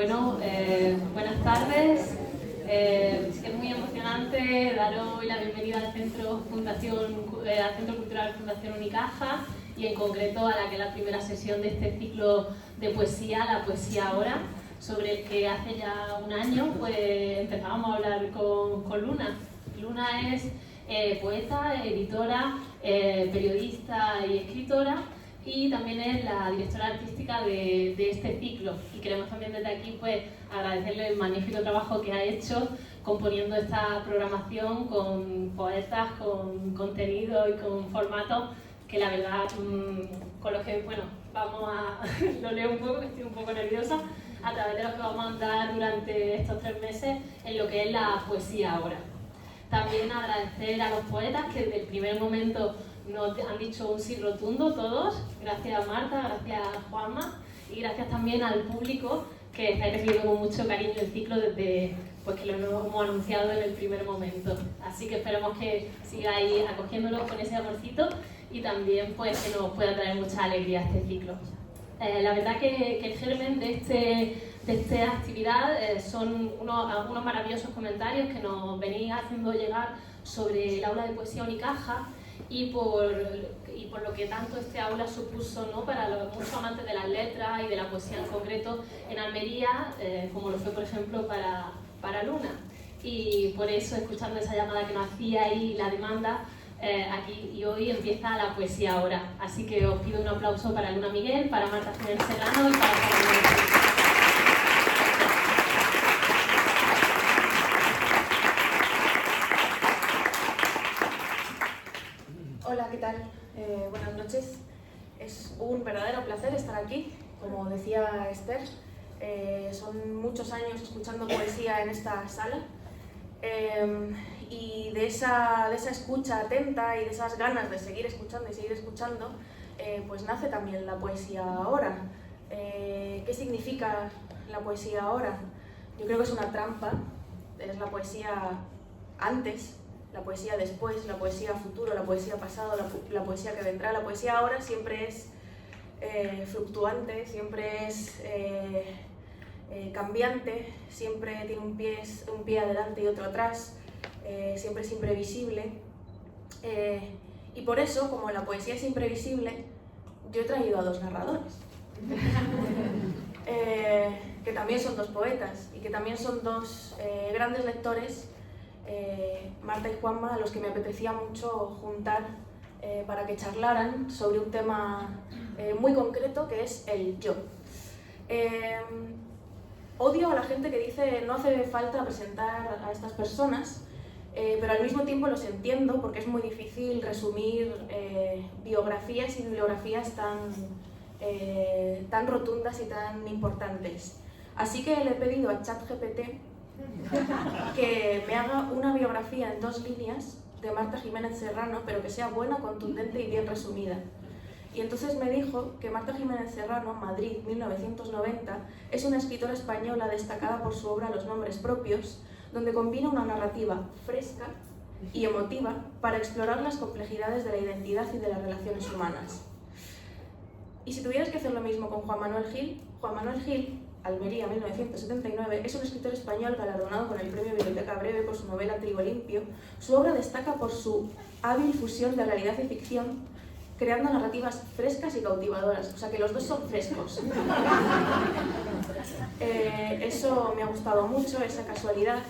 Buenas tardes. Es muy emocionante daros hoy la bienvenida al Centro Cultural Fundación Unicaja y en concreto a la que es la primera sesión de este ciclo de poesía, la poesía ahora, sobre el que hace ya un año pues empezábamos a hablar con Luna. Luna es poeta, editora, periodista y escritora, y también es la directora artística de este ciclo, y queremos también desde aquí pues agradecerle el magnífico trabajo que ha hecho componiendo esta programación con poetas, con contenido y con formatos que la verdad con los que, lo leo un poco, que estoy un poco nerviosa, a través de los que vamos a andar durante estos 3 meses en lo que es la poesía ahora. También agradecer a los poetas que desde el primer momento nos han dicho un sí rotundo todos, gracias a Marta, gracias a Juanma y gracias también al público que está recibiendo con mucho cariño el ciclo desde que lo hemos anunciado en el primer momento. Así que esperemos que sigáis acogiéndolos con ese amorcito y también pues que nos pueda traer mucha alegría este ciclo. La verdad que el germen de esta actividad son algunos maravillosos comentarios que nos venís haciendo llegar sobre el aula de poesía Unicaja y por lo que tanto este aula supuso, ¿no?, para los muchos amantes de las letras y de la poesía en concreto en Almería, como lo fue por ejemplo para Luna. Y por eso, escuchando esa llamada que nos hacía y la demanda, aquí y hoy empieza la poesía ahora. Así que os pido un aplauso para Luna Miguel, para Marta Jiménez Serrano y para Carmen. Hola, ¿qué tal? Buenas noches. Es un verdadero placer estar aquí. Como decía Esther, son muchos años escuchando poesía en esta sala. Y de esa escucha atenta y de esas ganas de seguir escuchando y seguir escuchando, pues nace también la poesía ahora. ¿Qué significa la poesía ahora? Yo creo que es una trampa. Es la poesía antes, la poesía después, la poesía futuro, la poesía pasado, la poesía que vendrá. La poesía ahora siempre es fluctuante, siempre es cambiante, siempre tiene un pie adelante y otro atrás, siempre es imprevisible. Y por eso, como la poesía es imprevisible, yo he traído a 2 narradores, que también son 2 poetas y que también son 2 grandes lectores, Marta y Juanma, a los que me apetecía mucho juntar para que charlaran sobre un tema muy concreto, que es el yo. Odio a la gente que dice no hace falta presentar a estas personas, pero al mismo tiempo los entiendo porque es muy difícil resumir biografías y bibliografías tan rotundas y tan importantes. Así que le he pedido a ChatGPT que me haga una biografía en 2 líneas de Marta Jiménez Serrano, pero que sea buena, contundente y bien resumida. Y entonces me dijo que Marta Jiménez Serrano, Madrid, 1990, es una escritora española destacada por su obra Los nombres propios, donde combina una narrativa fresca y emotiva para explorar las complejidades de la identidad y de las relaciones humanas. Y si tuvieras que hacer lo mismo con Juan Manuel Gil, Almería, 1979, es un escritor español galardonado con el premio Biblioteca Breve por su novela Trigo Limpio. Su obra destaca por su hábil fusión de realidad y ficción, creando narrativas frescas y cautivadoras, o sea que los 2 son frescos. Eso me ha gustado mucho, esa casualidad,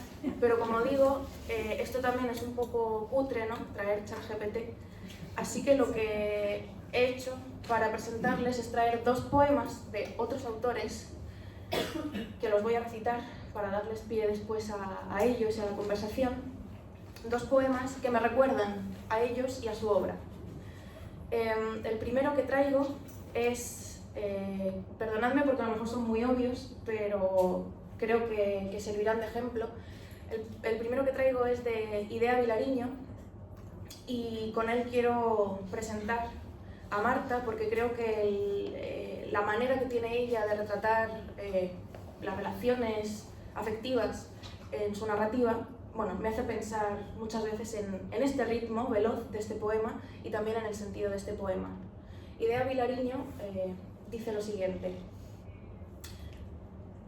pero como digo, esto también es un poco cutre, ¿no?, traer ChatGPT, así que lo que he hecho para presentarles es traer 2 poemas de otros autores que los voy a recitar para darles pie después a ellos y a la conversación. 2 poemas que me recuerdan a ellos y a su obra. El primero que traigo es, perdonadme porque a lo mejor son muy obvios, pero creo que servirán de ejemplo. El primero que traigo es de Idea Vilariño y con él quiero presentar a Marta porque creo que la manera que tiene ella de retratar las relaciones afectivas en su narrativa, me hace pensar muchas veces en este ritmo veloz de este poema y también en el sentido de este poema. Idea Vilariño dice lo siguiente: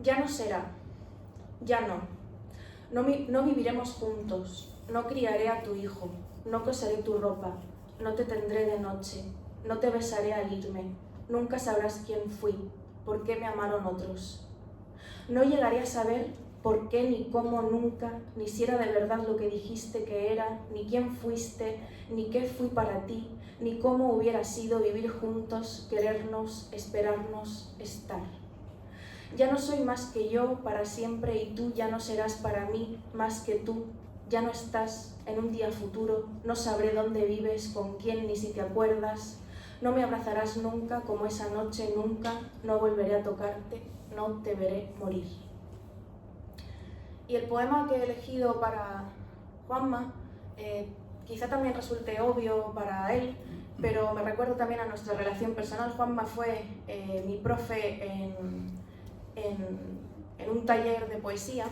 Ya no será, ya no. No viviremos juntos, no criaré a tu hijo, no coseré tu ropa, no te tendré de noche, no te besaré al irme, nunca sabrás quién fui, por qué me amaron otros. No llegaré a saber por qué, ni cómo, nunca, ni si era de verdad lo que dijiste que era, ni quién fuiste, ni qué fui para ti, ni cómo hubiera sido vivir juntos, querernos, esperarnos, estar. Ya no soy más que yo para siempre y tú ya no serás para mí más que tú. Ya no estás en un día futuro, no sabré dónde vives, con quién ni si te acuerdas. No me abrazarás nunca como esa noche, nunca, no volveré a tocarte, no te veré morir. Y el poema que he elegido para Juanma, quizá también resulte obvio para él, pero me recuerdo también a nuestra relación personal. Juanma fue mi profe en un taller de poesía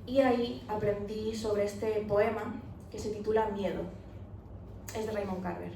y ahí aprendí sobre este poema que se titula Miedo. Es de Raymond Carver.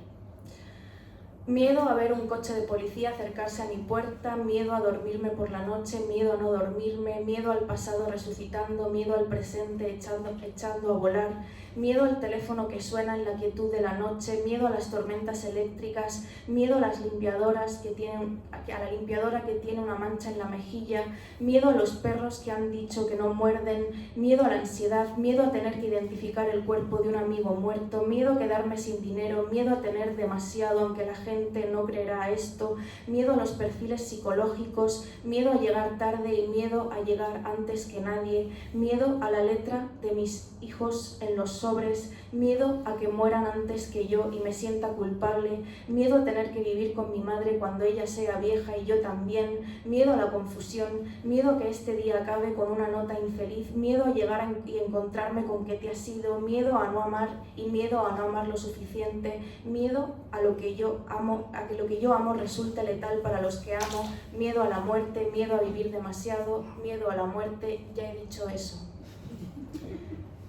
Miedo a ver un coche de policía acercarse a mi puerta, miedo a dormirme por la noche, miedo a no dormirme, miedo al pasado resucitando, miedo al presente echando a volar, miedo al teléfono que suena en la quietud de la noche, miedo a las tormentas eléctricas, miedo a las limpiadoras a la limpiadora que tiene una mancha en la mejilla, miedo a los perros que han dicho que no muerden, miedo a la ansiedad, miedo a tener que identificar el cuerpo de un amigo muerto, miedo a quedarme sin dinero, miedo a tener demasiado aunque la gente no creerá esto, miedo a los perfiles psicológicos, miedo a llegar tarde y miedo a llegar antes que nadie, miedo a la letra de mis hijos en los sobres, miedo a que mueran antes que yo y me sienta culpable, miedo a tener que vivir con mi madre cuando ella sea vieja y yo también, miedo a la confusión, miedo a que este día acabe con una nota infeliz, miedo a llegar y encontrarme con que te has ido, miedo a no amar y miedo a no amar lo suficiente, miedo a lo que yo amo, a que lo que yo amo resulte letal para los que amo, miedo a la muerte, miedo a vivir demasiado, miedo a la muerte, ya he dicho eso.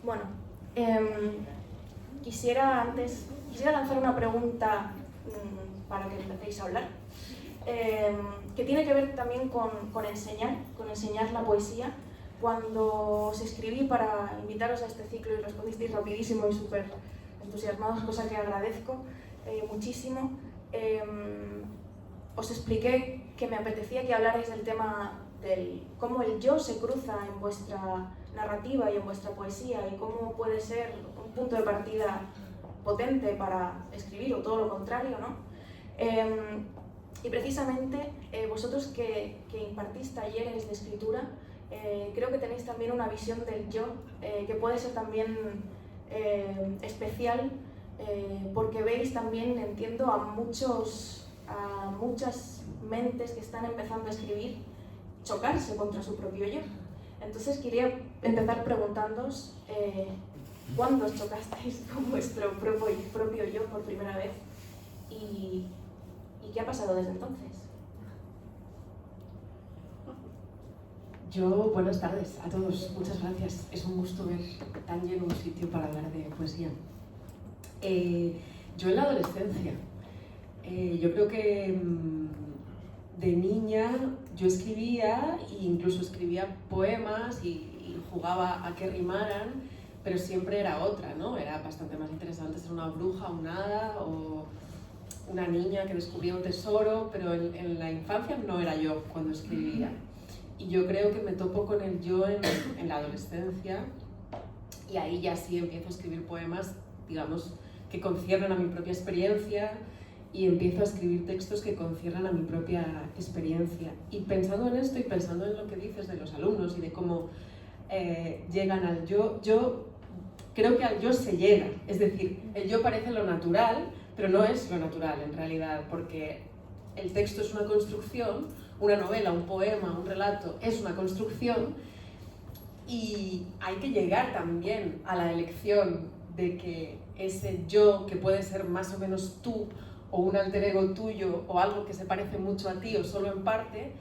Bueno, quisiera lanzar una pregunta para que empecéis a hablar, que tiene que ver también con enseñar la poesía. Cuando os escribí para invitaros a este ciclo y respondisteis rapidísimo y súper entusiasmados, cosa que agradezco muchísimo, os expliqué que me apetecía que hablarais del tema del cómo el yo se cruza en vuestra narrativa y en vuestra poesía y cómo puede ser un punto de partida potente para escribir o todo lo contrario, ¿no? Y precisamente vosotros que impartís talleres de escritura, creo que tenéis también una visión del yo que puede ser también especial, porque veis también, entiendo, a muchas mentes que están empezando a escribir chocarse contra su propio yo. Entonces quería empezar preguntándoos cuándo os chocasteis con vuestro propio yo por primera vez y qué ha pasado desde entonces. Buenas tardes a todos, muchas gracias. Es un gusto ver tan lleno un sitio para hablar de poesía. Yo en la adolescencia, yo creo que de niña yo escribía e incluso escribía poemas y jugaba a que rimaran, pero siempre era otra, ¿no? Era bastante más interesante ser una bruja, un hada o una niña que descubría un tesoro, pero en la infancia no era yo cuando escribía. Y yo creo que me topo con el yo en la adolescencia y ahí ya sí empiezo a escribir poemas, digamos, que conciernen a mi propia experiencia y empiezo a escribir textos que conciernen a mi propia experiencia. Y pensando en esto y pensando en lo que dices de los alumnos y de cómo llegan al yo creo que al yo se llega. Es decir, el yo parece lo natural, pero no es lo natural en realidad, porque el texto es una construcción, una novela, un poema, un relato es una construcción y hay que llegar también a la elección de que ese yo, que puede ser más o menos tú o un alter ego tuyo o algo que se parece mucho a ti o solo en parte,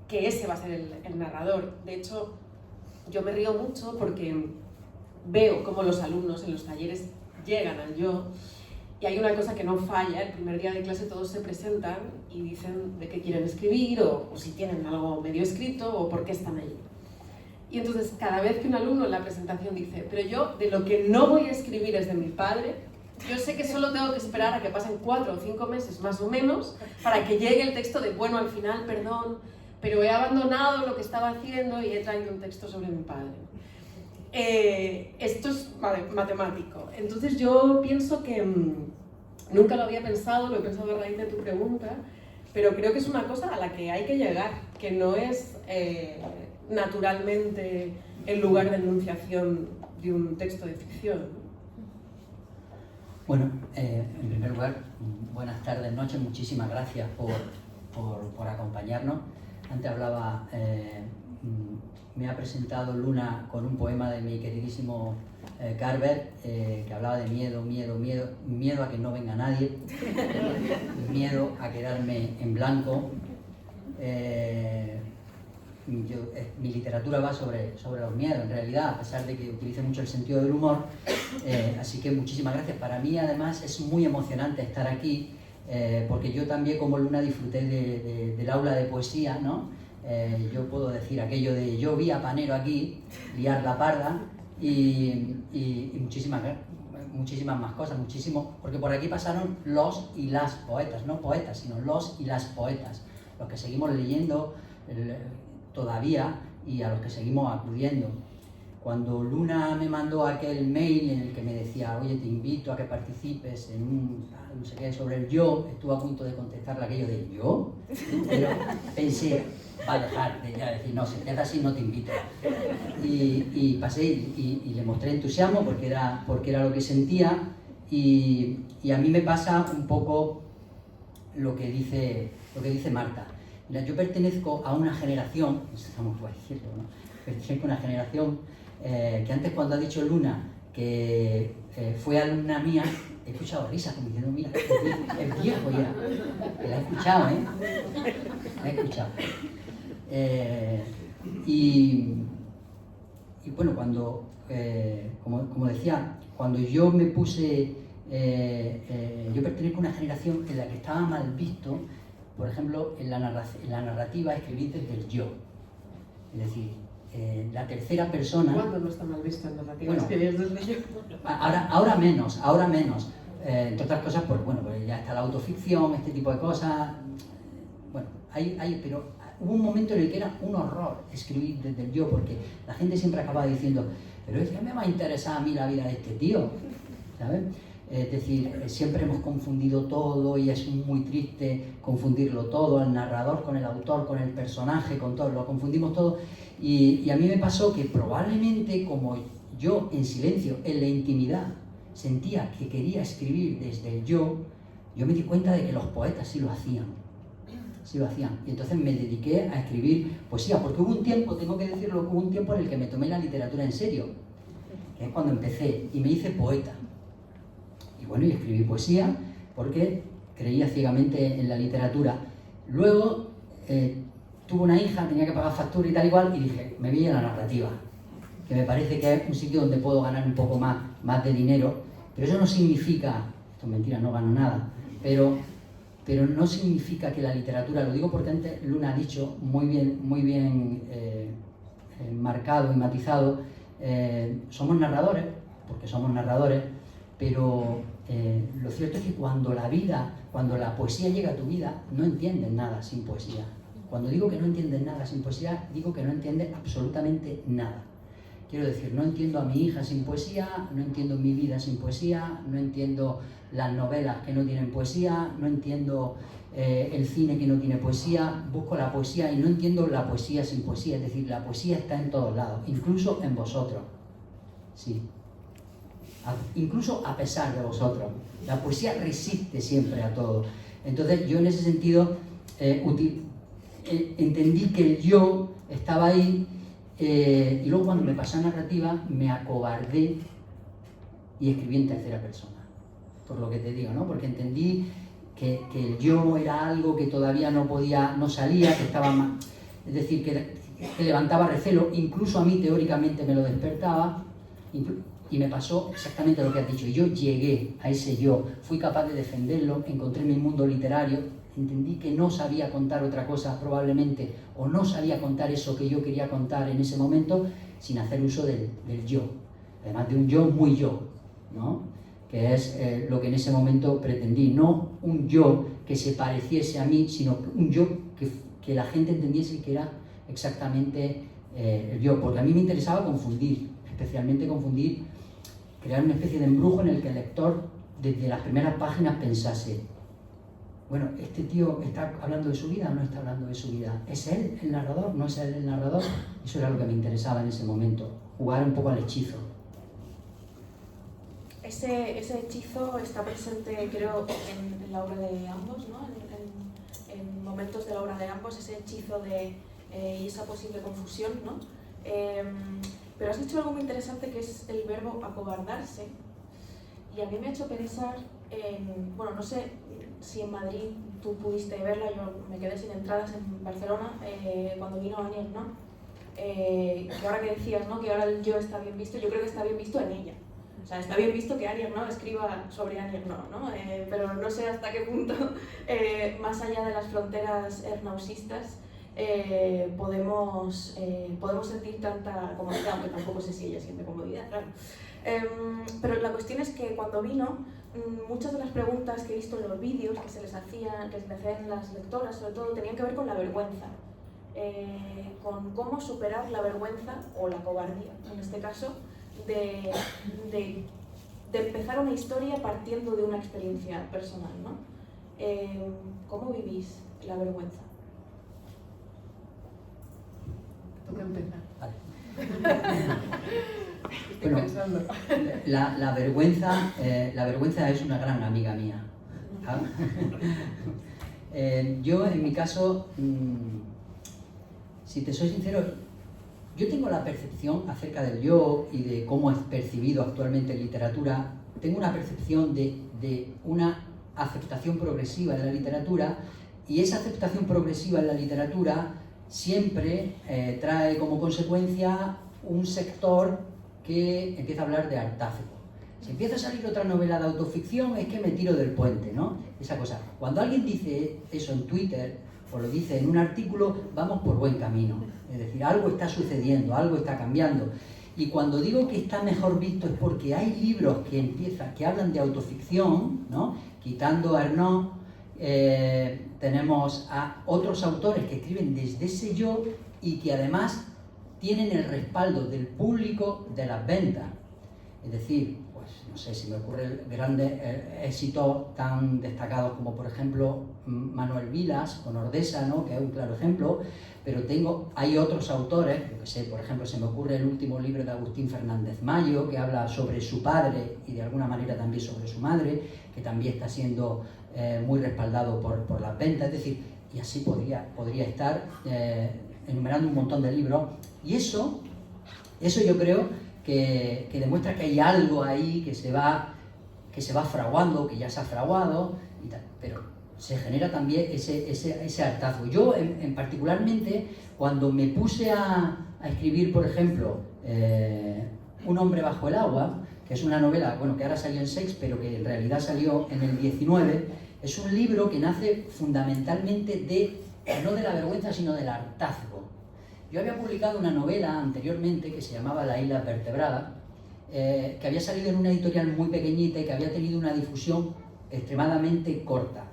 que ese va a ser el narrador. De hecho, yo me río mucho porque veo cómo los alumnos en los talleres llegan al yo Y hay una cosa que no falla, el primer día de clase todos se presentan y dicen de qué quieren escribir o si tienen algo medio escrito o por qué están ahí. Y entonces cada vez que un alumno en la presentación dice, pero yo de lo que no voy a escribir es de mi padre, yo sé que solo tengo que esperar a que pasen 4 o 5 meses más o menos para que llegue el texto de, bueno, al final, perdón, pero he abandonado lo que estaba haciendo y he traído un texto sobre mi padre. Esto es matemático. Entonces yo pienso que nunca lo había pensado, lo he pensado a raíz de tu pregunta, pero creo que es una cosa a la que hay que llegar, que no es naturalmente el lugar de enunciación de un texto de ficción. Bueno, en primer lugar, buenas tardes, noches, muchísimas gracias por acompañarnos. Antes hablaba, me ha presentado Luna con un poema de mi queridísimo Carver, que hablaba de miedo, miedo a que no venga nadie, miedo a quedarme en blanco. Mi literatura va sobre los miedos, en realidad, a pesar de que utilice mucho el sentido del humor. Así que muchísimas gracias. Para mí, además, es muy emocionante estar aquí, porque yo también, como Luna, disfruté del aula de poesía, ¿no? Yo puedo decir aquello de yo vi a Panero aquí, liar la parda, y muchísimas más cosas, porque por aquí pasaron los y las poetas, no poetas, sino los y las poetas, los que seguimos leyendo todavía y a los que seguimos acudiendo. Cuando Luna me mandó aquel mail en el que me decía, oye, te invito a que participes en un, no sé qué, sobre el yo, estuve a punto de contestarle aquello de yo, pero pensé, va a dejar de ya decir, no, si te así no te invito. Y pasé y le mostré entusiasmo porque era lo que sentía, y a mí me pasa un poco lo que dice Marta. Mira, yo pertenezco a una generación, estamos por decirlo, ¿no? Pertenezco a una generación que antes, cuando ha dicho Luna que fue alumna mía, he escuchado risas como diciendo, mira, es viejo ya. La he escuchado, ¿eh? La he escuchado. Y bueno, cuando, como decía, cuando yo me puse, yo pertenezco a una generación en la que estaba mal visto, por ejemplo, en la narrativa escribir desde el yo. Es decir, la tercera persona... ¿Cuándo no está mal visto en narrativa bueno, escribir desde yo? Ahora menos. Entre otras cosas, pues ya está la autoficción, este tipo de cosas. Bueno, pero hubo un momento en el que era un horror escribir desde el yo, porque la gente siempre acababa diciendo, pero es que me va a interesar a mí la vida de este tío, ¿sabes? Es decir, siempre hemos confundido todo y es muy triste confundirlo todo, el narrador con el autor, con el personaje, con todo, lo confundimos todo. Y a mí me pasó que probablemente, como yo en silencio, en la intimidad, sentía que quería escribir desde el yo me di cuenta de que los poetas sí lo hacían. Y entonces me dediqué a escribir poesía, porque hubo un tiempo, tengo que decirlo, hubo un tiempo en el que me tomé la literatura en serio, que es cuando empecé y me hice poeta. Y bueno, y escribí poesía porque creía ciegamente en la literatura. Luego tuve una hija, tenía que pagar factura y tal igual, y dije, me voy a la narrativa, que me parece que es un sitio donde puedo ganar un poco más de dinero, pero eso no significa, esto es mentira, no gano nada, pero no significa que la literatura, lo digo porque antes Luna ha dicho muy bien marcado y matizado, somos narradores, porque somos narradores, pero lo cierto es que cuando la poesía llega a tu vida, no entiendes nada sin poesía. Cuando digo que no entiendes nada sin poesía, digo que no entiendes absolutamente nada. Quiero decir, no entiendo a mi hija sin poesía, no entiendo mi vida sin poesía, no entiendo las novelas que no tienen poesía, no entiendo el cine que no tiene poesía, busco la poesía y no entiendo la poesía sin poesía. Es decir, la poesía está en todos lados, incluso en vosotros. Sí. Incluso a pesar de vosotros. La poesía resiste siempre a todo. Entonces yo en ese sentido entendí que el yo estaba ahí, y luego cuando me pasé a narrativa me acobardé y escribí en tercera persona, por lo que te digo, ¿no? Porque entendí que el yo era algo que todavía no salía, que estaba más, es decir, que levantaba recelo, incluso a mí teóricamente me lo despertaba, Y me pasó exactamente lo que has dicho. Yo llegué a ese yo, fui capaz de defenderlo, encontré mi mundo literario, entendí que no sabía contar otra cosa probablemente, o no sabía contar eso que yo quería contar en ese momento, sin hacer uso del yo. Además de un yo muy yo, ¿no? Que es lo que en ese momento pretendí. No un yo que se pareciese a mí, sino un yo que la gente entendiese que era exactamente el yo. Porque a mí me interesaba confundir, especialmente confundir, crear una especie de embrujo en el que el lector, desde las primeras páginas, pensase: bueno, ¿este tío está hablando de su vida o no está hablando de su vida? ¿Es él el narrador? ¿No es él el narrador? Eso era lo que me interesaba en ese momento, jugar un poco al hechizo. Ese hechizo está presente, creo, en la obra de ambos, ¿no? En momentos de la obra de ambos, ese hechizo y esa posible confusión, ¿no? Pero has dicho algo muy interesante, que es el verbo acobardarse, y a mí me ha hecho pensar en, bueno, no sé si en Madrid tú pudiste verla, yo me quedé sin entradas en Barcelona cuando vino Anier, ¿no? Que ahora que decías, ¿no? Que ahora el yo está bien visto, yo creo que está bien visto en ella. O sea, está bien visto que Anier, ¿no?, escriba sobre Anier, ¿no? Pero no sé hasta qué punto, más allá de las fronteras ernausistas, podemos sentir tanta comodidad, aunque tampoco sé si ella siente comodidad, claro. Pero la cuestión es que cuando vino, muchas de las preguntas que he visto en los vídeos que se les hacían las lectoras, sobre todo, tenían que ver con la vergüenza, con cómo superar la vergüenza o la cobardía, en este caso, de empezar una historia partiendo de una experiencia personal, ¿no? ¿Cómo vivís la vergüenza? Toca empezar. Vale. Estoy pensando. La vergüenza es una gran amiga mía. Yo, en mi caso, si te soy sincero, yo tengo la percepción acerca del yo y de cómo es percibido actualmente en literatura. Tengo una percepción de una aceptación progresiva de la literatura, y esa aceptación progresiva en la literatura siempre trae como consecuencia un sector que empieza a hablar de hartazgo. Si empieza a salir otra novela de autoficción, es que me tiro del puente, ¿no? Esa cosa. Cuando alguien dice eso en Twitter o lo dice en un artículo, vamos por buen camino. Es decir, algo está sucediendo, algo está cambiando. Y cuando digo que está mejor visto es porque hay libros que hablan de autoficción, ¿no? Quitando a Arnaud, tenemos a otros autores que escriben desde ese yo y que además tienen el respaldo del público de las ventas. Es decir, pues no sé, si me ocurren grandes éxitos tan destacados como, por ejemplo, Manuel Vilas con Ordesa, ¿no?, que es un claro ejemplo, pero hay otros autores, yo que sé, por ejemplo, se me ocurre el último libro de Agustín Fernández Mayo, que habla sobre su padre y de alguna manera también sobre su madre, que también está siendo muy respaldado por las ventas. Es decir, y así podría estar enumerando un montón de libros, y eso yo creo que demuestra que hay algo ahí que se va fraguando, que ya se ha fraguado y tal, pero se genera también ese hartazgo. Yo, particularmente, cuando me puse a escribir, por ejemplo, Un hombre bajo el agua, que es una novela, bueno, que ahora salió en Seix, pero que en realidad salió en el 19, es un libro que nace fundamentalmente no de la vergüenza, sino del hartazgo. Yo había publicado una novela anteriormente que se llamaba La isla vertebrada, que había salido en una editorial muy pequeñita y que había tenido una difusión extremadamente corta.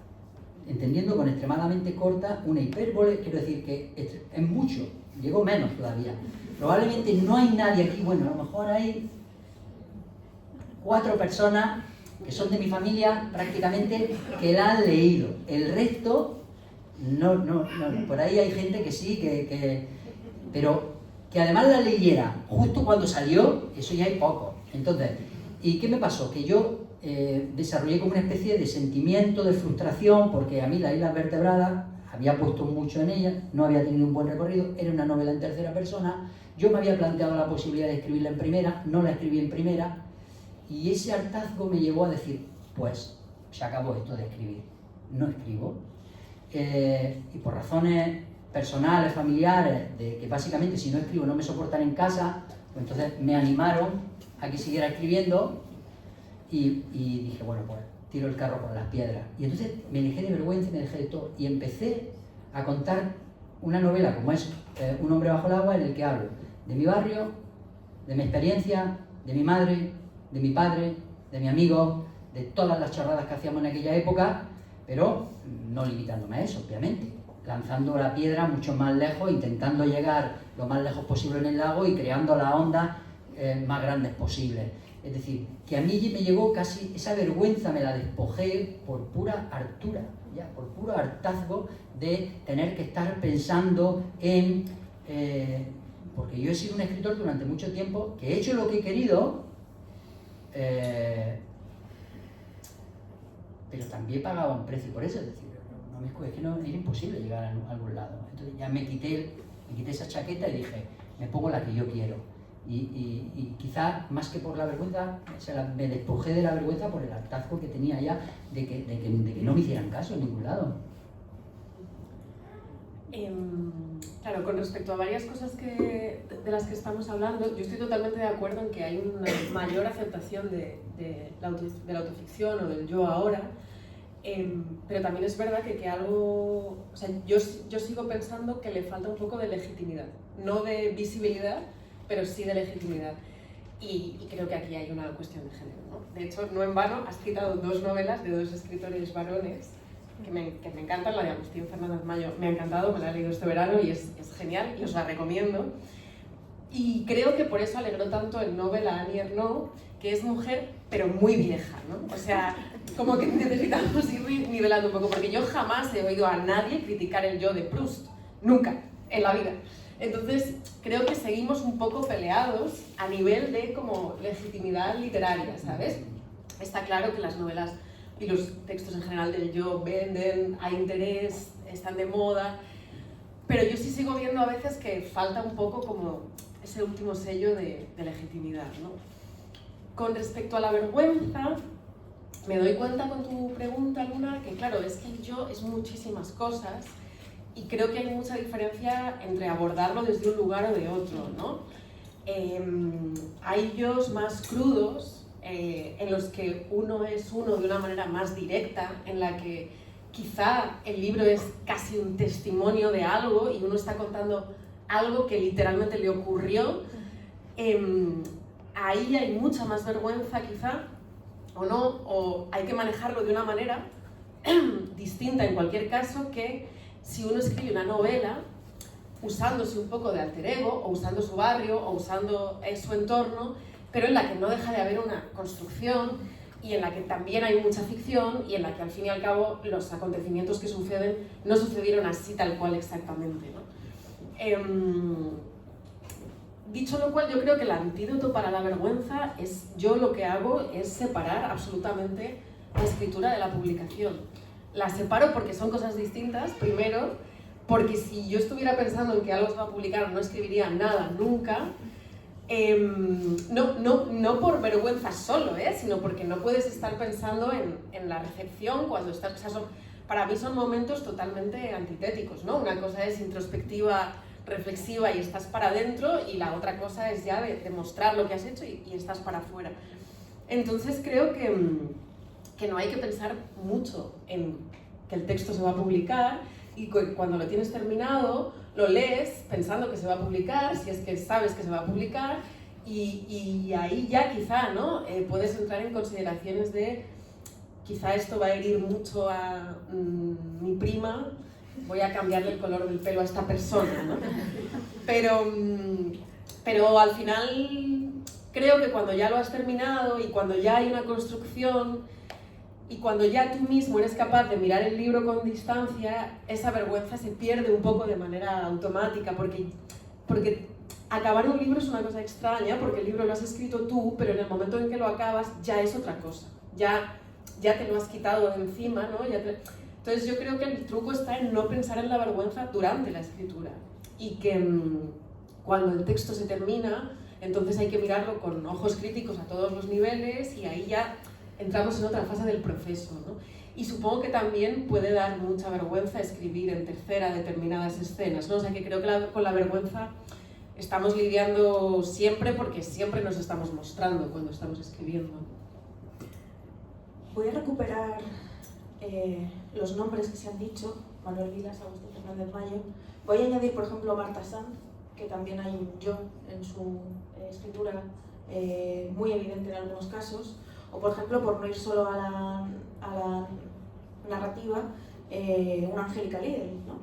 Entendiendo con extremadamente corta una hipérbole, quiero decir que es mucho, llegó menos todavía. Probablemente no hay nadie aquí, bueno, a lo mejor hay 4 personas que son de mi familia prácticamente que la han leído. El resto, no, por ahí hay gente que sí, pero que además la leyera justo cuando salió, eso ya hay poco. Entonces, ¿y qué me pasó? Que yo desarrollé como una especie de sentimiento de frustración, porque a mí La isla vertebrada había puesto mucho en ella, no había tenido un buen recorrido, era una novela en tercera persona, yo me había planteado la posibilidad de escribirla en primera, no la escribí en primera, y ese hartazgo me llevó a decir, pues se acabó esto de escribir, no escribo. Y por razones personales, familiares, de que básicamente si no escribo no me soportan en casa, pues entonces me animaron a que siguiera escribiendo y dije, bueno, pues tiro el carro por las piedras. Y entonces me dejé de vergüenza, me dejé de todo y empecé a contar una novela como es Un hombre bajo el agua, en el que hablo de mi barrio, de mi experiencia, de mi madre, de mi padre, de mi amigo, de todas las chorradas que hacíamos en aquella época, pero no limitándome a eso, obviamente, lanzando la piedra mucho más lejos, intentando llegar lo más lejos posible en el lago y creando las ondas más grandes posibles. Es decir, que a mí me llegó casi esa vergüenza, me la despojé por pura hartura, ya, por puro hartazgo de tener que estar pensando en... porque yo he sido un escritor durante mucho tiempo, que he hecho lo que he querido, pero también pagaba un precio por eso, es decir, es que no, era imposible llegar a algún lado. Entonces ya me quité esa chaqueta y dije, me pongo la que yo quiero. Y quizá más que por la vergüenza, me despojé de la vergüenza por el hartazgo que tenía ya de que no me hicieran caso en ningún lado. Claro, con respecto a varias cosas de las que estamos hablando, yo estoy totalmente de acuerdo en que hay una mayor aceptación de la autoficción o del yo ahora, pero también es verdad que algo... O sea, yo sigo pensando que le falta un poco de legitimidad, no de visibilidad, pero sí de legitimidad. Y creo que aquí hay una cuestión de género, ¿no? De hecho, no en vano has citado 2 novelas de 2 escritores varones que me encantan. La de Agustín Fernández Mayo me ha encantado, me la he leído este verano y es genial y os la recomiendo. Y creo que por eso alegró tanto el Nobel a Annie Ernaux, que es mujer pero muy vieja, ¿no? O sea, como que necesitamos ir nivelando un poco, porque yo jamás he oído a nadie criticar el yo de Proust, nunca, en la vida. Entonces, creo que seguimos un poco peleados a nivel de como legitimidad literaria, ¿sabes? Está claro que las novelas y los textos en general del yo venden, hay interés, están de moda, pero yo sí sigo viendo a veces que falta un poco como ese último sello de legitimidad, ¿no? Con respecto a la vergüenza, me doy cuenta con tu pregunta, Luna, que claro, es que el yo es muchísimas cosas y creo que hay mucha diferencia entre abordarlo desde un lugar o de otro, ¿no? Hay yos más crudos, en los que uno es uno de una manera más directa, en la que quizá el libro es casi un testimonio de algo y uno está contando algo que literalmente le ocurrió. Ahí hay mucha más vergüenza quizá, o no, o hay que manejarlo de una manera distinta en cualquier caso que si uno escribe una novela usándose un poco de alter ego, o usando su barrio, o usando su entorno, pero en la que no deja de haber una construcción y en la que también hay mucha ficción y en la que al fin y al cabo los acontecimientos que suceden no sucedieron así tal cual exactamente, ¿no? Dicho lo cual, yo creo que el antídoto para la vergüenza es, yo lo que hago es separar absolutamente la escritura de la publicación. La separo porque son cosas distintas, primero, porque si yo estuviera pensando en que algo se va a publicar no escribiría nada nunca, no por vergüenza solo, sino porque no puedes estar pensando en la recepción cuando estás... O sea, para mí son momentos totalmente antitéticos, ¿no? Una cosa es introspectiva, reflexiva y estás para adentro, y la otra cosa es ya de mostrar lo que has hecho y estás para afuera. Entonces creo que no hay que pensar mucho en que el texto se va a publicar, y cuando lo tienes terminado lo lees pensando que se va a publicar, si es que sabes que se va a publicar, y ahí ya quizá, ¿no? Puedes entrar en consideraciones de quizá esto va a herir mucho a mi prima, voy a cambiarle el color del pelo a esta persona, ¿no? Pero al final creo que cuando ya lo has terminado y cuando ya hay una construcción y cuando ya tú mismo eres capaz de mirar el libro con distancia, esa vergüenza se pierde un poco de manera automática, porque acabar un libro es una cosa extraña, porque el libro lo has escrito tú, pero en el momento en que lo acabas ya es otra cosa, ya te lo has quitado de encima, ¿no? Entonces yo creo que el truco está en no pensar en la vergüenza durante la escritura, y que cuando el texto se termina, entonces hay que mirarlo con ojos críticos a todos los niveles, y ahí ya entramos en otra fase del proceso, ¿no? Y supongo que también puede dar mucha vergüenza escribir en tercera determinadas escenas, ¿no? O sea que creo que con la vergüenza estamos lidiando siempre porque siempre nos estamos mostrando cuando estamos escribiendo. Voy a recuperar los nombres que se han dicho, Manuel Vilas, Agustín Fernández Mayo. Voy a añadir, por ejemplo, Marta Sanz, que también hay un yo en su escritura muy evidente en algunos casos. O, por ejemplo, por no ir solo a la narrativa, una Angélica Lidl, ¿no?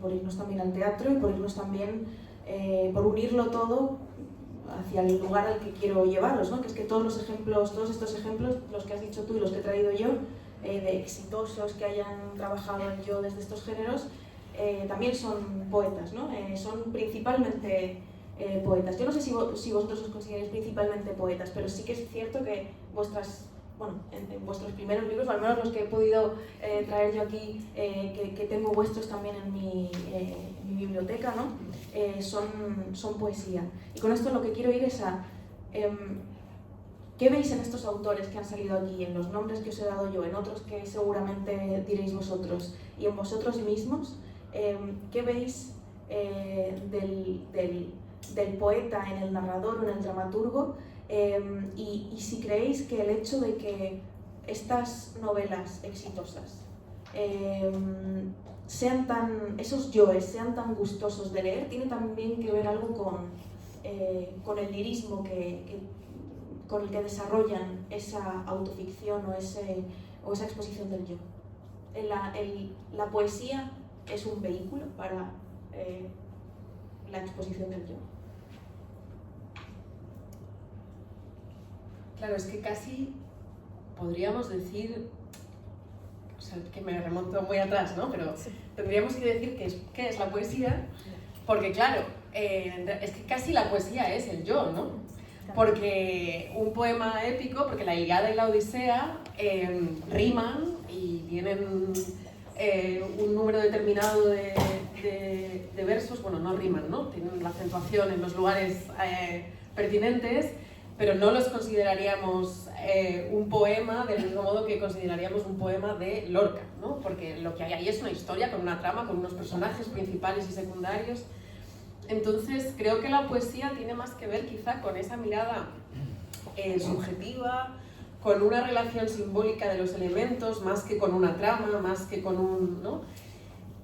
Por irnos también al teatro y por irnos también, por unirlo todo hacia el lugar al que quiero llevaros, ¿no? Que es que todos estos ejemplos, los que has dicho tú y los que he traído yo, de exitosos que hayan trabajado en yo desde estos géneros, también son poetas, ¿no? Son principalmente poetas. Yo no sé si vosotros os consideráis principalmente poetas, pero sí que es cierto que en vuestros primeros libros, o al menos los que he podido traer yo aquí, que tengo vuestros también en mi biblioteca, ¿no? Son poesía. Y con esto lo que quiero ir es a ¿qué veis en estos autores que han salido aquí, en los nombres que os he dado yo, en otros que seguramente diréis vosotros, y en vosotros mismos? ¿Qué veis del poeta en el narrador o en el dramaturgo? Y si creéis que el hecho de que estas novelas exitosas esos yoes sean tan gustosos de leer, tiene también que ver algo con el lirismo con el que desarrollan esa autoficción o esa exposición del yo. La poesía es un vehículo para la exposición del yo. Claro, es que casi podríamos decir, o sea, que me remonto muy atrás, ¿no? Pero sí, tendríamos que decir qué es la poesía, porque claro, es que casi la poesía es el yo, ¿no? Porque un poema épico, porque la Ilíada y la Odisea riman y tienen un número determinado de versos, bueno, no riman, ¿no? Tienen la acentuación en los lugares pertinentes, pero no los consideraríamos un poema del mismo modo que consideraríamos un poema de Lorca, ¿no? Porque lo que hay ahí es una historia con una trama, con unos personajes principales y secundarios. Entonces, creo que la poesía tiene más que ver quizá con esa mirada subjetiva, con una relación simbólica de los elementos, más que con una trama, más que con un, ¿no?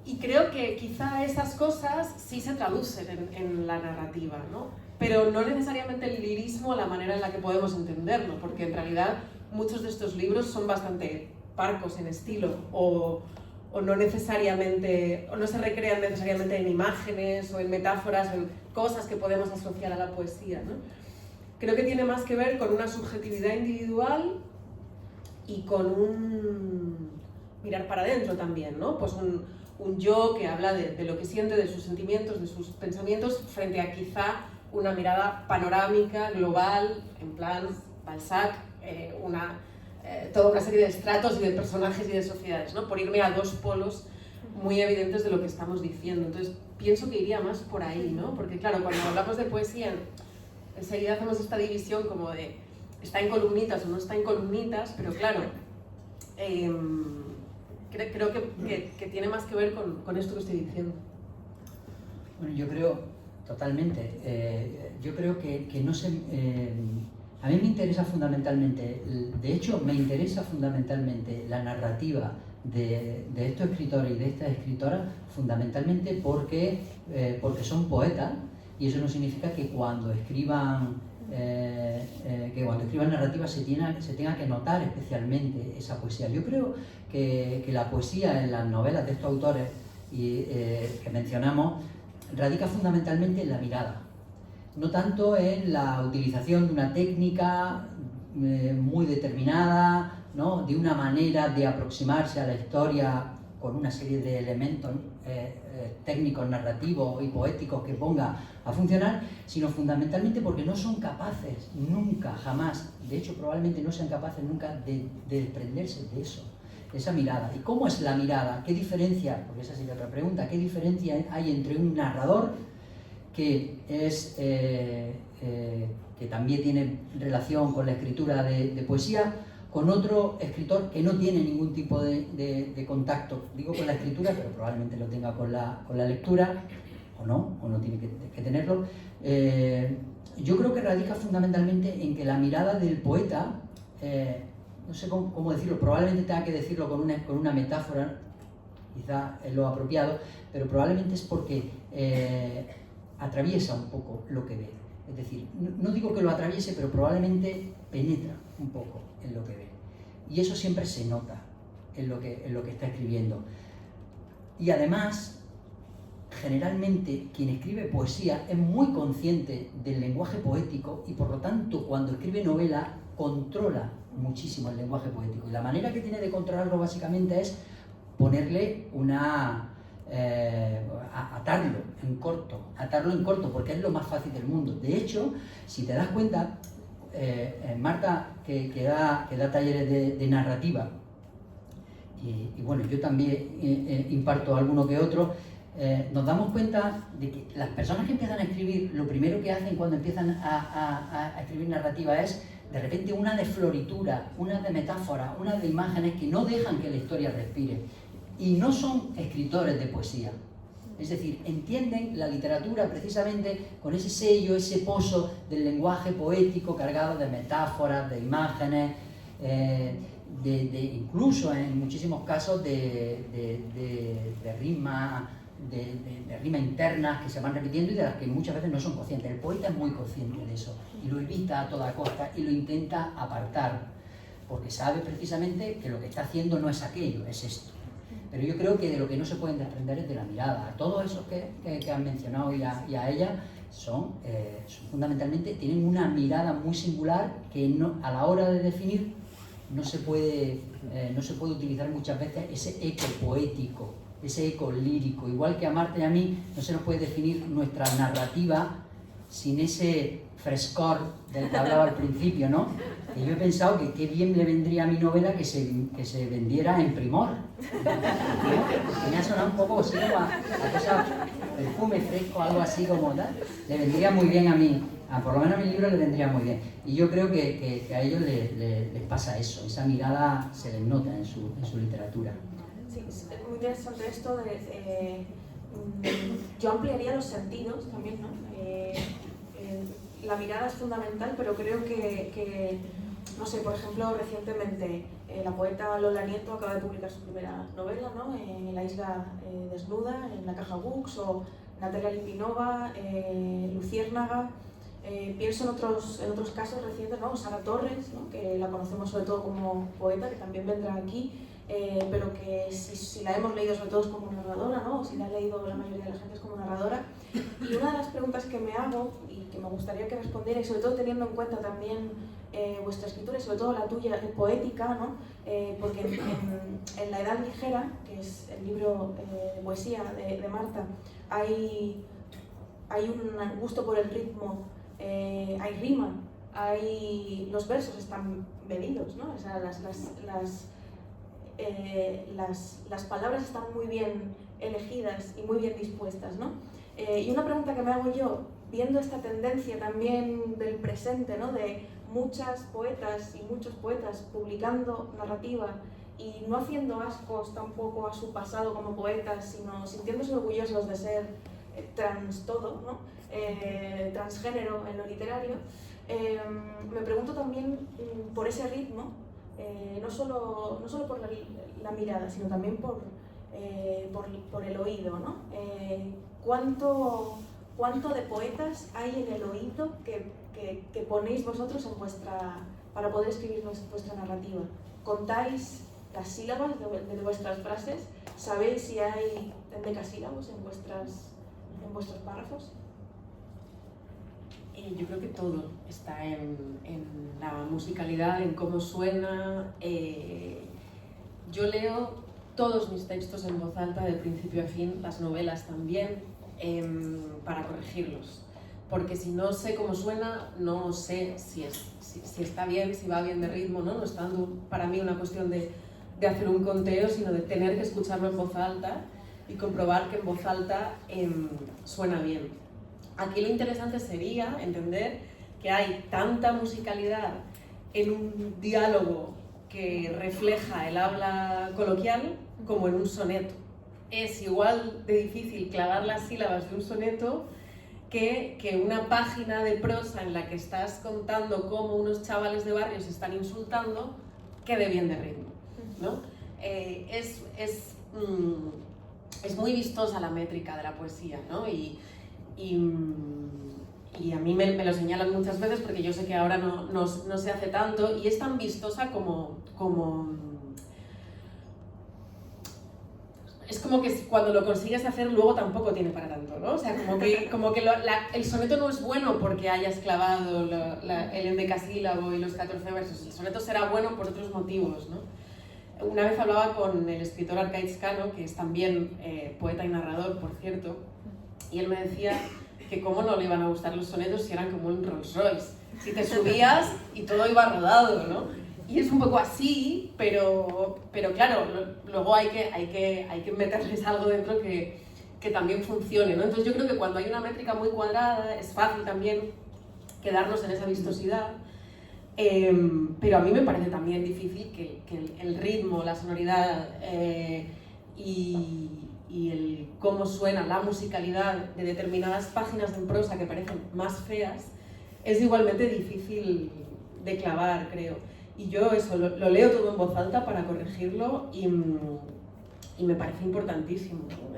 Y creo que quizá esas cosas sí se traducen en la narrativa, ¿no? Pero no necesariamente el lirismo a la manera en la que podemos entenderlo, porque en realidad muchos de estos libros son bastante parcos en estilo, o no necesariamente, o no se recrean necesariamente en imágenes o en metáforas o en cosas que podemos asociar a la poesía, ¿no? Creo que tiene más que ver con una subjetividad individual y con un mirar para adentro también, ¿no? Pues un yo que habla de lo que siente, de sus sentimientos, de sus pensamientos, frente a quizá una mirada panorámica, global, en plan Balzac, toda una serie de estratos y de personajes y de sociedades, ¿no? Por irme a dos polos muy evidentes de lo que estamos diciendo. Entonces, pienso que iría más por ahí, ¿no? Porque claro, cuando hablamos de poesía, enseguida hacemos esta división como de está en columnitas o no está en columnitas, pero claro, creo que tiene más que ver con esto que estoy diciendo. Bueno, yo creo totalmente. Yo creo que no se... a mí me interesa fundamentalmente, de hecho me interesa fundamentalmente la narrativa de estos escritores y de estas escritoras, fundamentalmente porque son poetas, y eso no significa que cuando escriban narrativa se tenga que notar especialmente esa poesía. Yo creo que la poesía en las novelas de estos autores que mencionamos radica fundamentalmente en la mirada, no tanto en la utilización de una técnica muy determinada, ¿no? De una manera de aproximarse a la historia con una serie de elementos técnicos, narrativos y poéticos que ponga a funcionar, sino fundamentalmente porque no son capaces nunca, jamás, de hecho probablemente no sean capaces nunca de desprenderse de eso, de esa mirada. ¿Y cómo es la mirada? ¿Qué diferencia? Porque esa sería otra pregunta. ¿Qué diferencia hay entre un narrador que también tiene relación con la escritura de poesía, con otro escritor que no tiene ningún tipo de contacto, digo con la escritura, pero probablemente lo tenga con la lectura, o no tiene que tenerlo. Yo creo que radica fundamentalmente en que la mirada del poeta, no sé cómo decirlo, probablemente tenga que decirlo con una metáfora, quizá es lo apropiado, pero probablemente es porque atraviesa un poco lo que ve. Es decir, no digo que lo atraviese, pero probablemente penetra un poco en lo que ve. Y eso siempre se nota en lo que está escribiendo. Y además, generalmente quien escribe poesía es muy consciente del lenguaje poético y por lo tanto cuando escribe novela controla muchísimo el lenguaje poético. Y la manera que tiene de controlarlo básicamente es ponerle atarlo en corto, porque es lo más fácil del mundo. De hecho, si te das cuenta, Marta, que da talleres de narrativa, y bueno, yo también imparto alguno que otro, nos damos cuenta de que las personas que empiezan a escribir, lo primero que hacen cuando empiezan a escribir narrativa es, de repente, una de floritura, una de metáfora, una de imágenes que no dejan que la historia respire. Y no son escritores de poesía. Es decir, entienden la literatura precisamente con ese sello, ese pozo del lenguaje poético cargado de metáforas, de imágenes, incluso en muchísimos casos de rima, de rima internas que se van repitiendo y de las que muchas veces no son conscientes. El poeta es muy consciente de eso y lo evita a toda costa y lo intenta apartar, porque sabe precisamente que lo que está haciendo no es aquello, es esto. Pero yo creo que de lo que no se pueden desprender es de la mirada. A todos esos que han mencionado y a ella son fundamentalmente, tienen una mirada muy singular que a la hora de definir no se puede utilizar muchas veces ese eco poético, ese eco lírico. Igual que a Marta y a mí no se nos puede definir nuestra narrativa sin ese frescor del que hablaba al principio, ¿no? Y yo he pensado que qué bien le vendría a mi novela que se vendiera en Primor. Que me ha sonado un poco así como a cosa, perfume fresco, algo así como tal. Le vendría muy bien a mí, por lo menos a mi libro le vendría muy bien. Y yo creo que a ellos les pasa eso, esa mirada se les nota en su literatura. Sí, es muy interesante esto yo ampliaría los sentidos también, ¿no? La mirada es fundamental, pero creo que no sé, por ejemplo, recientemente la poeta Lola Nieto acaba de publicar su primera novela, ¿no? La isla desnuda, en la Caja Books, o Natalia Limpinova, Luciérnaga. Pienso en otros casos recientes, ¿no? Sara Torres, ¿no? Que la conocemos sobre todo como poeta, que también vendrá aquí, pero que si la hemos leído sobre todo es como narradora, ¿no? O si la ha leído la mayoría de la gente es como narradora. Y una de las preguntas que me hago y que me gustaría que respondiera, y sobre todo teniendo en cuenta también vuestra escritura y sobre todo la tuya poética, ¿no? Porque en La Edad Ligera, que es el libro de poesía de Marta, hay un gusto por el ritmo, hay rima, los versos están medidos, ¿no? O sea, las palabras están muy bien elegidas y muy bien dispuestas, ¿no? Y una pregunta que me hago yo, viendo esta tendencia también del presente, ¿no? De muchas poetas y muchos poetas publicando narrativa y no haciendo ascos tampoco a su pasado como poetas, sino sintiéndose orgullosos de ser trans todo, ¿no? Transgénero en lo literario, me pregunto también por ese ritmo, no solo por la mirada, sino también por el oído, ¿no? ¿Cuánto de poetas hay en el oído que ponéis vosotros para poder escribir vuestra narrativa? ¿Contáis las sílabas de vuestras frases? ¿Sabéis si hay endecasílabos en vuestros párrafos? Yo creo que todo está en la musicalidad, en cómo suena. Yo leo todos mis textos en voz alta de principio a fin, las novelas también, para corregirlos. Porque si no sé cómo suena, no sé si está bien, si va bien de ritmo, ¿no? No es tanto para mí una cuestión de hacer un conteo, sino de tener que escucharlo en voz alta y comprobar que en voz alta suena bien. Aquí lo interesante sería entender que hay tanta musicalidad en un diálogo que refleja el habla coloquial como en un soneto. es igual de difícil clavar las sílabas de un soneto que una página de prosa en la que estás contando cómo unos chavales de barrio se están insultando quede bien de ritmo, ¿no? Es muy vistosa la métrica de la poesía, ¿no? Y a mí me lo señalan muchas veces porque yo sé que ahora no se hace tanto, y es tan vistosa como es como que cuando lo consigues hacer luego tampoco tiene para tanto, ¿no? O sea, como que el soneto no es bueno porque hayas clavado el endecasílabo y los 14 versos. El soneto será bueno por otros motivos, ¿no? Una vez hablaba con el escritor Arkaitz Cano, que es también poeta y narrador, por cierto, y él me decía que cómo no le iban a gustar los sonetos si eran como un Rolls Royce. Si te subías y todo iba rodado, ¿no? Y es un poco así, pero claro, luego hay que meterles algo dentro que también funcione, ¿no? Entonces yo creo que cuando hay una métrica muy cuadrada es fácil también quedarnos en esa vistosidad, pero a mí me parece también difícil que el ritmo, la sonoridad y el cómo suena, la musicalidad de determinadas páginas en prosa que parecen más feas es igualmente difícil de clavar, creo. Y yo eso, lo leo todo en voz alta para corregirlo y me parece importantísimo, ¿no?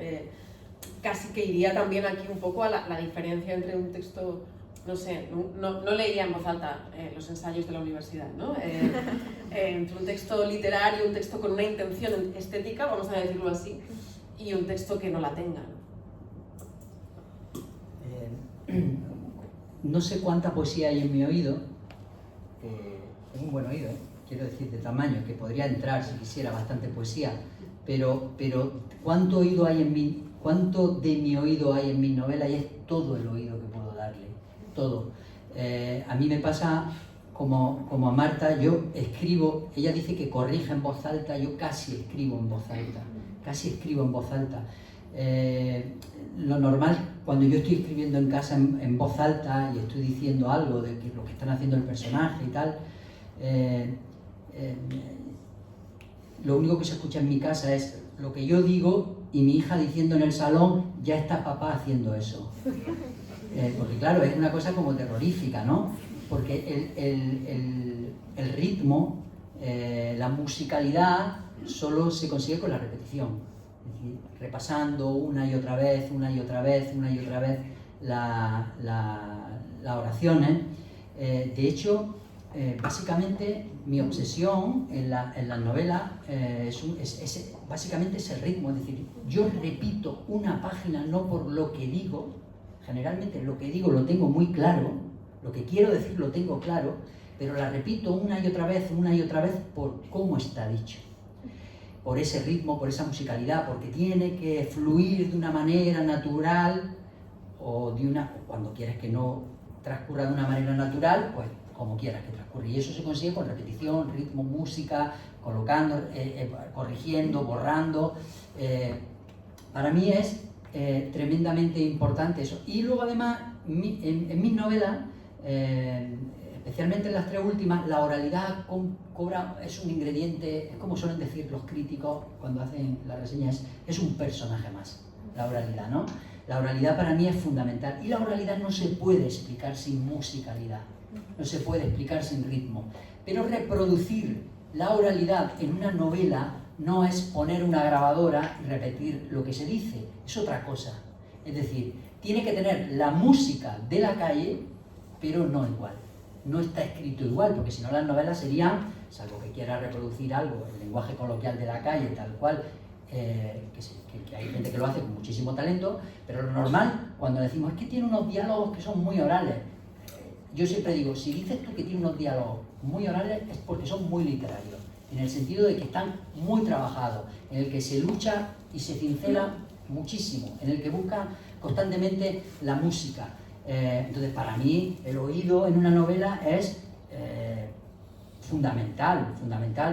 Casi que iría también aquí un poco a la diferencia entre un texto, no sé, no leería en voz alta los ensayos de la universidad, ¿no? Entre un texto literario, un texto con una intención estética, vamos a decirlo así, y un texto que no la tenga, ¿no? No sé cuánta poesía hay en mi oído. Es un buen oído, quiero decir, de tamaño, que podría entrar si quisiera bastante poesía, pero ¿cuánto de mi oído hay en mis novelas? Y es todo el oído que puedo darle, todo. A mí me pasa como a Marta, yo escribo, ella dice que corrige en voz alta, yo casi escribo en voz alta. Lo normal, cuando yo estoy escribiendo en casa en voz alta y estoy diciendo algo de lo que están haciendo el personaje y tal, lo único que se escucha en mi casa es lo que yo digo y mi hija diciendo en el salón, ya está papá haciendo eso. Porque claro, es una cosa como terrorífica, ¿no? Porque el ritmo, la musicalidad solo se consigue con la repetición. Es decir, repasando una y otra vez las oraciones. De hecho, básicamente mi obsesión en las novelas básicamente es el ritmo, es decir, yo repito una página no por lo que digo, generalmente lo que digo lo tengo muy claro, lo que quiero decir lo tengo claro, pero la repito una y otra vez por cómo está dicho, por ese ritmo, por esa musicalidad, porque tiene que fluir de una manera natural cuando quieres que no transcurra de una manera natural, pues como quieras que transcurra. Y eso se consigue con repetición, ritmo, música, colocando, corrigiendo, borrando. Para mí es tremendamente importante eso. Y luego además, en mis novelas, especialmente en las tres últimas, la oralidad es un ingrediente, es como suelen decir los críticos cuando hacen las reseñas, es un personaje más, la oralidad, ¿no? La oralidad para mí es fundamental y la oralidad no se puede explicar sin musicalidad, no se puede explicar sin ritmo, pero reproducir la oralidad en una novela no es poner una grabadora y repetir lo que se dice, es otra cosa. Es decir, tiene que tener la música de la calle, pero no igual. No está escrito igual, porque si no las novelas serían, salvo que quiera reproducir algo, el lenguaje coloquial de la calle, tal cual, que hay gente que lo hace con muchísimo talento, pero lo normal, cuando decimos es que tiene unos diálogos que son muy orales, yo siempre digo, si dices tú que tiene unos diálogos muy orales es porque son muy literarios, en el sentido de que están muy trabajados, en el que se lucha y se cincela muchísimo, en el que busca constantemente la música. Entonces, para mí, el oído en una novela es fundamental.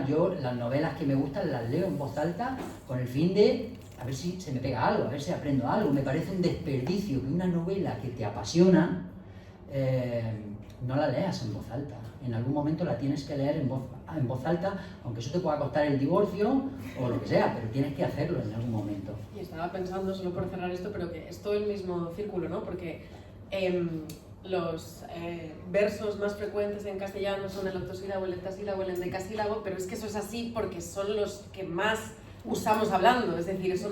Yo las novelas que me gustan las leo en voz alta con el fin de a ver si se me pega algo, a ver si aprendo algo. Me parece un desperdicio que una novela que te apasiona no la leas en voz alta. En algún momento la tienes que leer en voz baja. en voz alta, aunque eso te pueda costar el divorcio o lo que sea, pero tienes que hacerlo en algún momento. Y estaba pensando, solo por cerrar esto, pero que es todo el mismo círculo, ¿no? Porque los versos más frecuentes en castellano son el octosílabo, el heptasílabo, el endecasílabo, pero es que eso es así porque son los que más usamos hablando, es decir, eso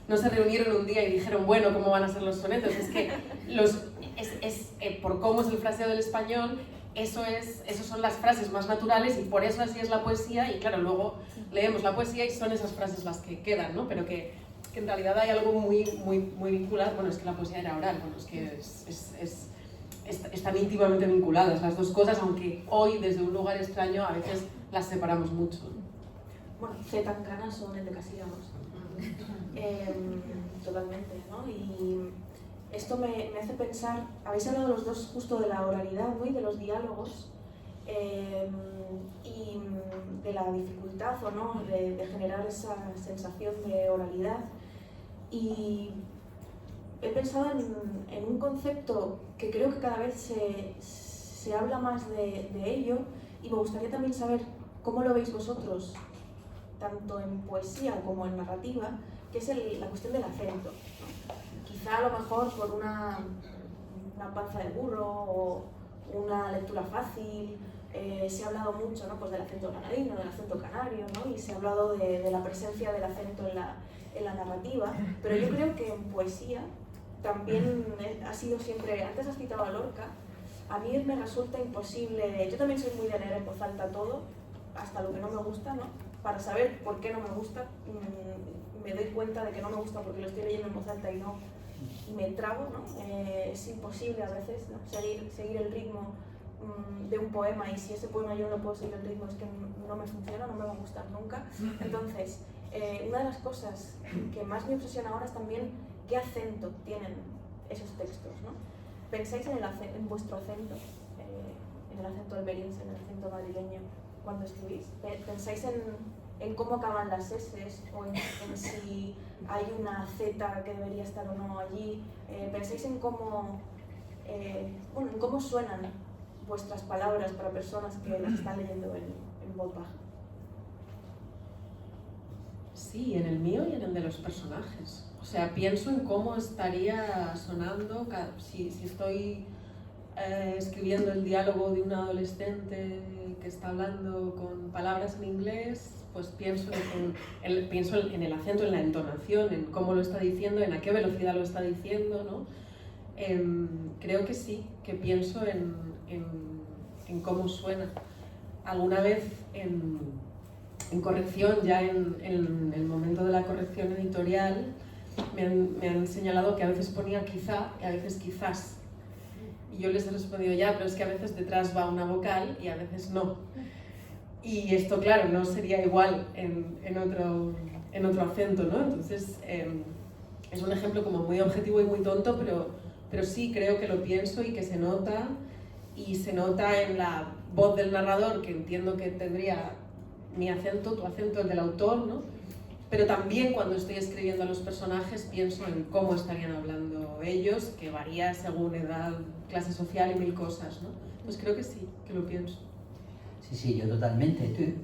no se reunieron un día y dijeron, bueno, ¿cómo van a ser los sonetos? Es que por cómo es el fraseo del español, esas son las frases más naturales y por eso así es la poesía, y claro, luego leemos la poesía y son esas frases las que quedan, ¿no? Pero que en realidad hay algo muy vinculado, bueno, es que la poesía era oral, bueno, es que están íntimamente vinculadas las dos cosas, aunque hoy desde un lugar extraño a veces las separamos mucho. Bueno, cetancanas son endecasílabos. Totalmente, ¿no? Y esto me hace pensar, habéis hablado los dos justo de la oralidad, ¿no? Y de los diálogos, y de la dificultad o no de generar esa sensación de oralidad. Y he pensado en un concepto que creo que cada vez se habla más de ello, y me gustaría también saber cómo lo veis vosotros, tanto en poesía como en narrativa, que es la cuestión del acento, ¿no? Quizá a lo mejor por una panza de burro o una lectura fácil, se ha hablado mucho, ¿no? Pues del acento granadino, del acento canario, ¿no? Y se ha hablado de la presencia del acento en la narrativa, pero yo creo que en poesía también ha sido siempre, antes has citado a Lorca, a mí me resulta imposible, yo también soy muy de leer en voz alta todo, hasta lo que no me gusta, ¿no? Para saber por qué no me gusta, me doy cuenta de que no me gusta porque lo estoy leyendo en voz alta y me trago, ¿no? Es imposible a veces, ¿no? seguir el ritmo de un poema, y si ese poema yo no puedo seguir el ritmo es que no me funciona, no me va a gustar nunca. Entonces, una de las cosas que más me obsesiona ahora es también qué acento tienen esos textos, ¿no? ¿Pensáis en vuestro acento, en el acento almeriense, en el acento madrileño, cuando escribís? ¿Pensáis en cómo acaban las S o en si hay una Z que debería estar o no allí? ¿Pensáis en cómo suenan vuestras palabras para personas que las están leyendo en voz baja? Sí, en el mío y en el de los personajes. O sea, pienso en cómo estaría sonando si estoy escribiendo el diálogo de un adolescente que está hablando con palabras en inglés, pues pienso en el acento, en la entonación, en cómo lo está diciendo, en a qué velocidad lo está diciendo, ¿no? Creo que sí, que pienso en cómo suena. Alguna vez en corrección, ya en el momento de la corrección editorial, me han señalado que a veces ponía quizá y a veces quizás. Y yo les he respondido ya, pero es que a veces detrás va una vocal y a veces no. Y esto, claro, no sería igual en otro acento, ¿no? Entonces, es un ejemplo como muy objetivo y muy tonto, pero sí creo que lo pienso y que se nota, y se nota en la voz del narrador, que entiendo que tendría mi acento, tu acento, el del autor, ¿no? Pero también cuando estoy escribiendo a los personajes pienso en cómo estarían hablando ellos, que varía según edad, clase social y mil cosas, ¿no? Pues creo que sí, que lo pienso. Sí, yo totalmente.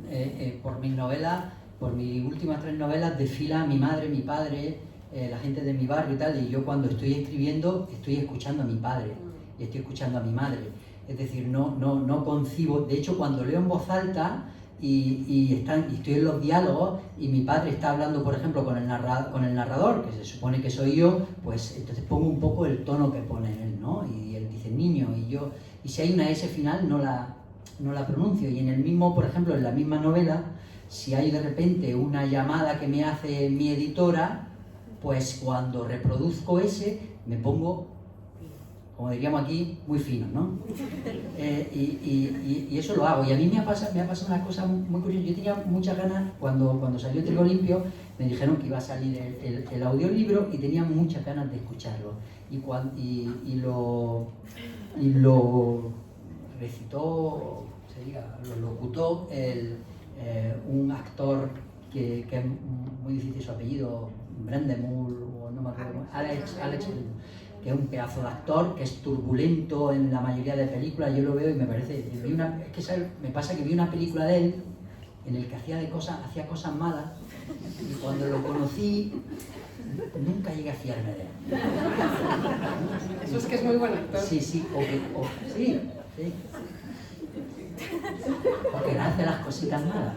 Por mis novelas, por mis últimas 3 novelas, desfila mi madre, mi padre, la gente de mi barrio y tal, y yo cuando estoy escribiendo estoy escuchando a mi padre y estoy escuchando a mi madre. Es decir, no concibo, de hecho cuando leo en voz alta y estoy en los diálogos y mi padre está hablando, por ejemplo, con el narrador, que se supone que soy yo, pues entonces pongo un poco el tono que pone él, ¿no? Y él dice niño, y si hay una S final no la pronuncio. Y en el mismo, por ejemplo, en la misma novela, si hay de repente una llamada que me hace mi editora, pues cuando reproduzco ese me pongo, como diríamos aquí, muy fino, ¿no? Y eso lo hago. Y a mí me ha pasado una cosa muy curiosa. Yo tenía muchas ganas, cuando salió Trigo Limpio, me dijeron que iba a salir el audiolibro y tenía muchas ganas de escucharlo. Y lo recitó, lo locutó un actor que es muy difícil su apellido, Brendemul, o no me acuerdo, Alex que es un pedazo de actor, que es turbulento en la mayoría de películas. Yo lo veo y me parece... es que ¿sabes? Me pasa que vi una película de él en el que hacía cosas malas, y cuando lo conocí nunca llegué a fiarme de él. Eso es que es muy buen actor. Sí, sí. Porque no hace las cositas malas,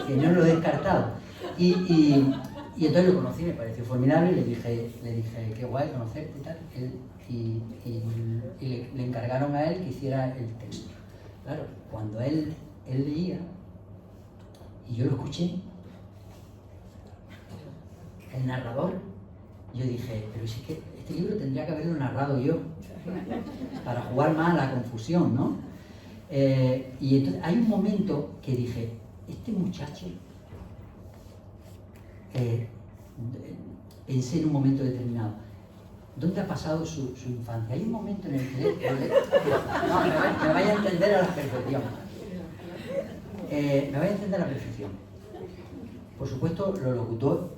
que no lo he descartado. Y entonces lo conocí, me pareció formidable, y le dije qué guay conocerte y tal. Y le encargaron a él que hiciera el texto. Claro, cuando él leía, y yo lo escuché, el narrador, yo dije, pero si es que este libro tendría que haberlo narrado yo, para jugar más a la confusión, ¿no? Y entonces hay un momento que dije, este muchacho, pensé en un momento determinado, ¿dónde ha pasado su infancia? Hay un momento en el que no, me vaya a entender a la perfección. Me vaya a entender a la perfección. Por supuesto, lo locutó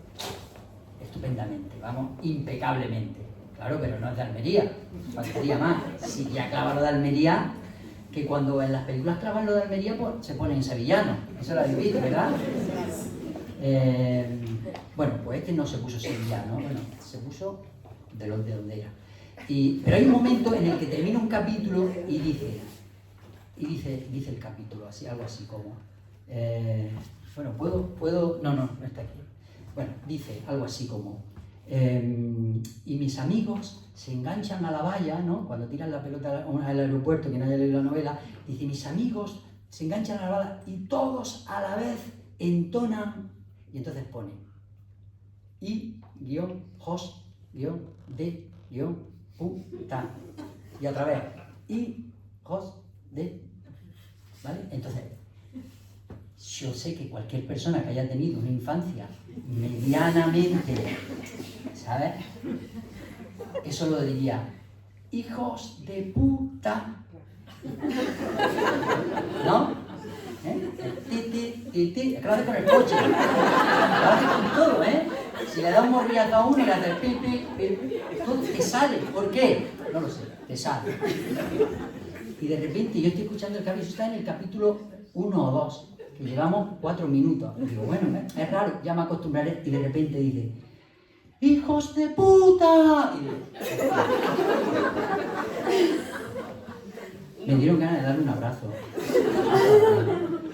estupendamente, vamos, impecablemente. Claro, pero no es de Almería, faltaría más. Si ya clava lo de Almería, que cuando en las películas clavan lo de Almería, pues se ponen sevillano. Eso lo habéis visto, ¿verdad? Bueno, pues este no se puso sevillano, bueno, se puso de donde era. Pero hay un momento en el que termina un capítulo y dice el capítulo, algo así como, bueno, puedo, no está aquí. Bueno, dice algo así como, y mis amigos se enganchan a la valla, ¿no? Cuando tiran la pelota al aeropuerto, que no haya leído la novela, dice, mis amigos se enganchan a la valla y todos a la vez entonan, y entonces pone, I-Jos-de-puta, y otra vez, I-Jos-de, ¿vale? Entonces, yo sé que cualquier persona que haya tenido una infancia medianamente, ¿sabes? Eso lo diría, hijos de puta, ¿no? Es que lo hace con el coche, lo hace con todo, ¿eh? Si le da un morrillazo a uno, le hace pi, todo te sale. ¿Por qué? No lo sé, te sale. Y de repente yo estoy escuchando el capítulo, está en el capítulo 1 o 2, que llevamos 4 minutos. Y digo, bueno, es raro, ya me acostumbraré. Y de repente dice, ¡hijos de puta! Y digo, me dieron ganas de darle un abrazo.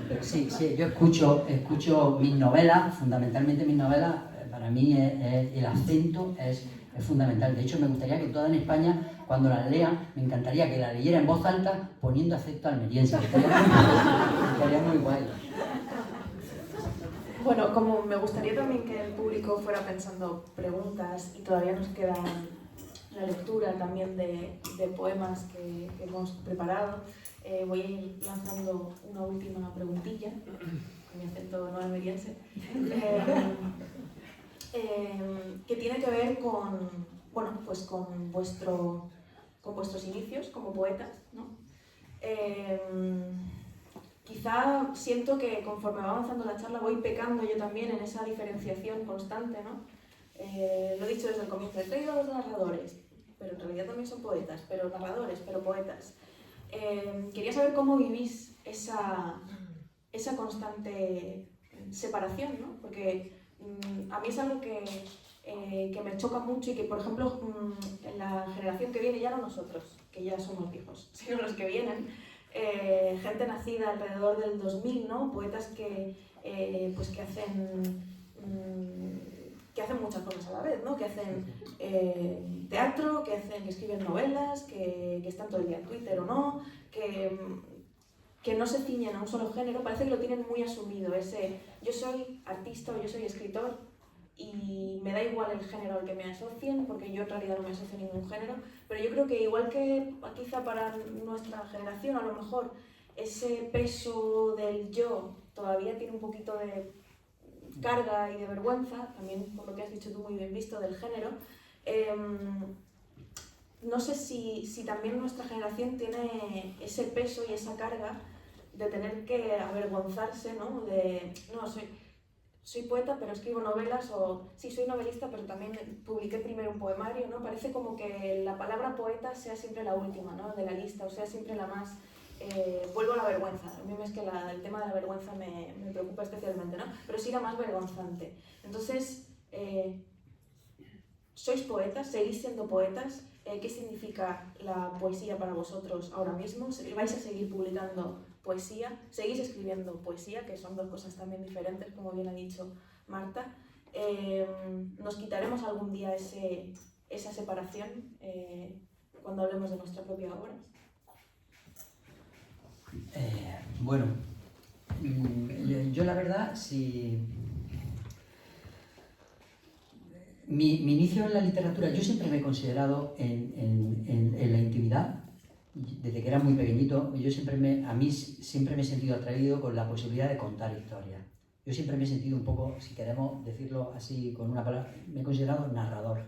Pero sí, yo escucho mis novelas, fundamentalmente mis novelas, para mí el acento es fundamental. De hecho, me gustaría que todas en España, cuando las lean, me encantaría que la leyera en voz alta poniendo acento almeriense. Me estaría muy guay. Bueno, como me gustaría también que el público fuera pensando preguntas, y todavía nos queda la lectura también de poemas que hemos preparado, voy a ir lanzando una última preguntilla, con mi acento no almeriense, que tiene que ver con vuestros inicios como poetas, ¿no? Quizá siento que conforme va avanzando la charla voy pecando yo también en esa diferenciación constante, ¿no? Lo he dicho desde el comienzo, he traído a los narradores, pero en realidad también son poetas, pero narradores, pero poetas. Quería saber cómo vivís esa constante separación, ¿no? Porque a mí es algo que me choca mucho y que, por ejemplo, en la generación que viene, ya no nosotros, que ya somos viejos, sino los que vienen, gente nacida alrededor del 2000, ¿no? Poetas que hacen muchas cosas a la vez, ¿no? Que hacen teatro, que escriben novelas, que están todo el día en Twitter o no, que no se ciñen a un solo género. Parece que lo tienen muy asumido, ese yo soy artista o yo soy escritor y me da igual el género al que me asocien, porque yo en realidad no me asocio a ningún género, pero yo creo que igual que quizá para nuestra generación, a lo mejor ese peso del yo todavía tiene un poquito de carga y de vergüenza, también por lo que has dicho tú muy bien visto del género. No sé si también nuestra generación tiene ese peso y esa carga de tener que avergonzarse, ¿no? soy poeta pero escribo novelas, o sí, soy novelista pero también publiqué primero un poemario, ¿no? Parece como que la palabra poeta sea siempre la última, ¿no? De la lista, o sea siempre la más... vuelvo a la vergüenza, a mí es que el tema de la vergüenza me preocupa especialmente, ¿no? Pero sí la más vergonzante. Entonces, ¿sois poetas? ¿Seguís siendo poetas? ¿Qué significa la poesía para vosotros ahora mismo? ¿Vais a seguir publicando poesía? ¿Seguís escribiendo poesía? Que son dos cosas también diferentes, como bien ha dicho Marta. ¿Nos quitaremos algún día esa separación cuando hablemos de nuestra propia obra? Bueno, yo la verdad, mi inicio en la literatura, yo siempre me he considerado en la intimidad, desde que era muy pequeñito, a mí siempre me he sentido atraído con la posibilidad de contar historias. Yo siempre me he sentido un poco, si queremos decirlo así con una palabra, me he considerado narrador.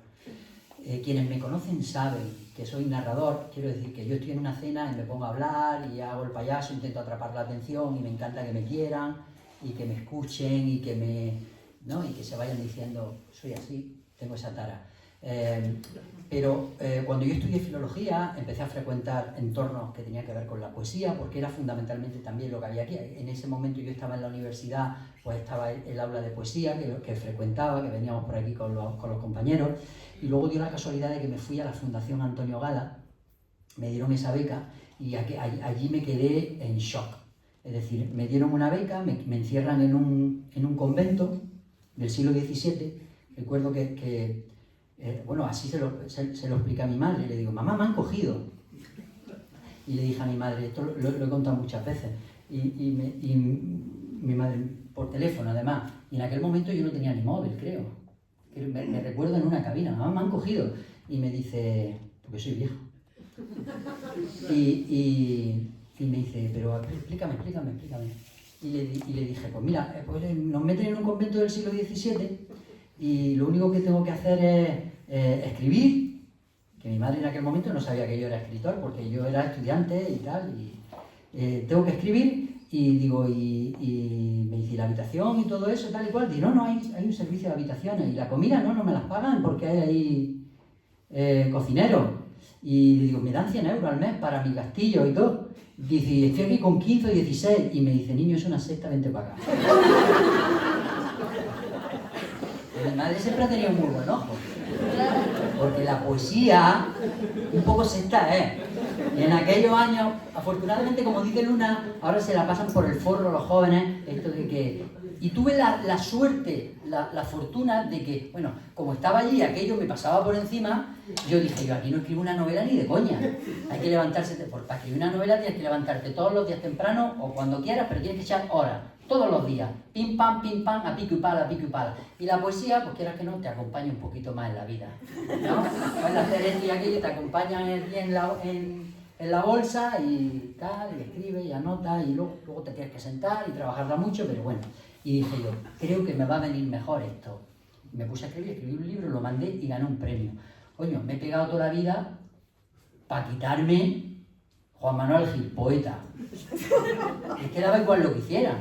Quienes me conocen saben que soy narrador, quiero decir que yo estoy en una cena y me pongo a hablar y hago el payaso, intento atrapar la atención y me encanta que me quieran y que me escuchen y que se vayan diciendo, soy así, tengo esa tara. Pero cuando yo estudié filología empecé a frecuentar entornos que tenían que ver con la poesía, porque era fundamentalmente también lo que había aquí. En ese momento yo estaba en la universidad, pues estaba el aula de poesía que frecuentaba, que veníamos por aquí con los compañeros, y luego dio la casualidad de que me fui a la Fundación Antonio Gala, me dieron esa beca y allí me quedé en shock. Es decir, me dieron una beca, me encierran en un convento del siglo XVII. Recuerdo bueno, así se lo expliqué a mi madre, le digo, mamá, me han cogido. Y le dije a mi madre, esto lo he contado muchas veces, y mi madre, por teléfono además, y en aquel momento yo no tenía ni móvil, creo. Me recuerdo en una cabina, mamá, me han cogido. Y me dice, porque soy viejo. Y me dice, pero explícame. Y le dije, pues mira, pues nos meten en un convento del siglo XVII y lo único que tengo que hacer es escribir, que mi madre en aquel momento no sabía que yo era escritor porque yo era estudiante y tal, y tengo que escribir, y digo, y me dice, ¿la habitación y todo eso, tal y cual? Digo, no, hay un servicio de habitaciones, y la comida no me las pagan porque hay ahí cocineros, y digo, me dan 100 euros al mes para mi castillo y todo. Dice, estoy aquí con 15 o 16, y me dice, niño, es una secta, vente para acá. Mi madre siempre ha tenido un muy buen ojo, porque la poesía un poco secta es. Y en aquellos años, afortunadamente, como dice Luna, ahora se la pasan por el forro los jóvenes, y tuve la suerte, la fortuna de que, bueno, como estaba allí, aquello me pasaba por encima, yo dije, yo aquí no escribo una novela ni de coña. Hay que levantarse, para escribir una novela tienes que levantarte todos los días temprano, o cuando quieras, pero tienes que echar horas. Todos los días, pim pam, a pico y pala, a pico y pala. Y la poesía, pues quieras que no, te acompaña un poquito más en la vida, ¿no? Puedes hacer esto y aquello, te acompañan en la bolsa y tal, y escribes y anotas, y luego te tienes que sentar y trabajarla mucho, pero bueno. Y dije yo, creo que me va a venir mejor esto. Y me puse a escribí un libro, lo mandé y gané un premio. Coño, me he pegado toda la vida para quitarme Juan Manuel Gil, poeta. Es que daba igual lo que hiciera.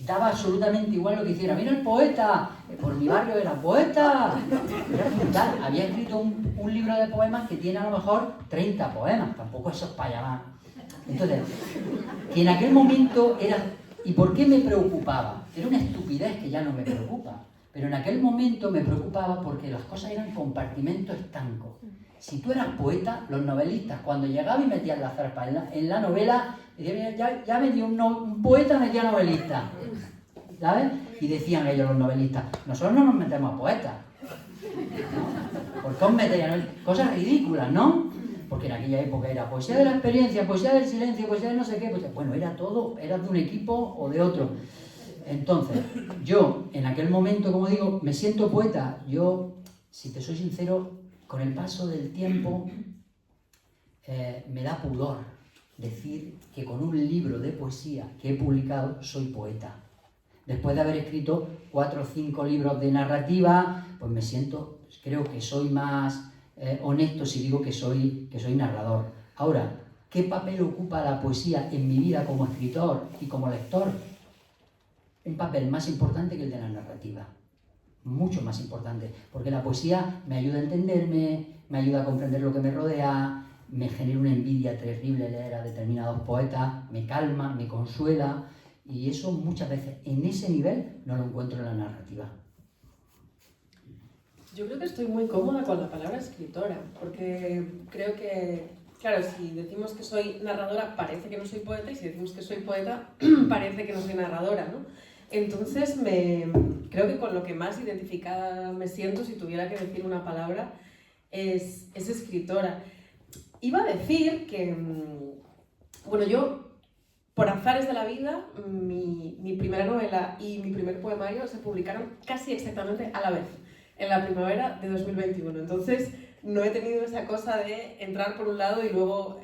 Daba absolutamente igual lo que hiciera. Mira el poeta, por mi barrio era poeta. Era brutal. Había escrito un libro de poemas que tiene a lo mejor 30 poemas. Tampoco eso es para llamar. Entonces, que en aquel momento era... ¿Y por qué me preocupaba? Era una estupidez que ya no me preocupa. Pero en aquel momento me preocupaba porque las cosas eran compartimentos estancos. Si tú eras poeta, los novelistas, cuando llegaban y metían la zarpa en la novela, decían, ya metió un poeta, metía novelista. ¿Sabes? Y decían ellos los novelistas, nosotros no nos metemos a poetas. ¿No? ¿Por qué os metéis a novelistas? Cosas ridículas, ¿no? Porque en aquella época era poesía de la experiencia, poesía del silencio, poesía de no sé qué. Bueno, era todo, era de un equipo o de otro. Entonces, yo en aquel momento, como digo, me siento poeta. Yo, si te soy sincero, con el paso del tiempo me da pudor decir que con un libro de poesía que he publicado soy poeta. Después de haber escrito 4 o 5 libros de narrativa, pues me siento, creo que soy más honesto si digo que soy narrador. Ahora, ¿qué papel ocupa la poesía en mi vida como escritor y como lector? un papel más importante que el de la narrativa. Mucho más importante, porque la poesía me ayuda a entenderme, me ayuda a comprender lo que me rodea, me genera una envidia terrible leer a determinados poetas, me calma, me consuela, y eso muchas veces en ese nivel no lo encuentro en la narrativa. Yo creo que estoy muy cómoda con la palabra escritora, porque creo que, claro, si decimos que soy narradora, parece que no soy poeta, y si decimos que soy poeta, parece que no soy narradora, ¿no? Entonces, creo que con lo que más identificada me siento, si tuviera que decir una palabra, es escritora. Iba a decir que, bueno, yo, por azares de la vida, mi primera novela y mi primer poemario se publicaron casi exactamente a la vez, en la primavera de 2021. Entonces, no he tenido esa cosa de entrar por un lado y luego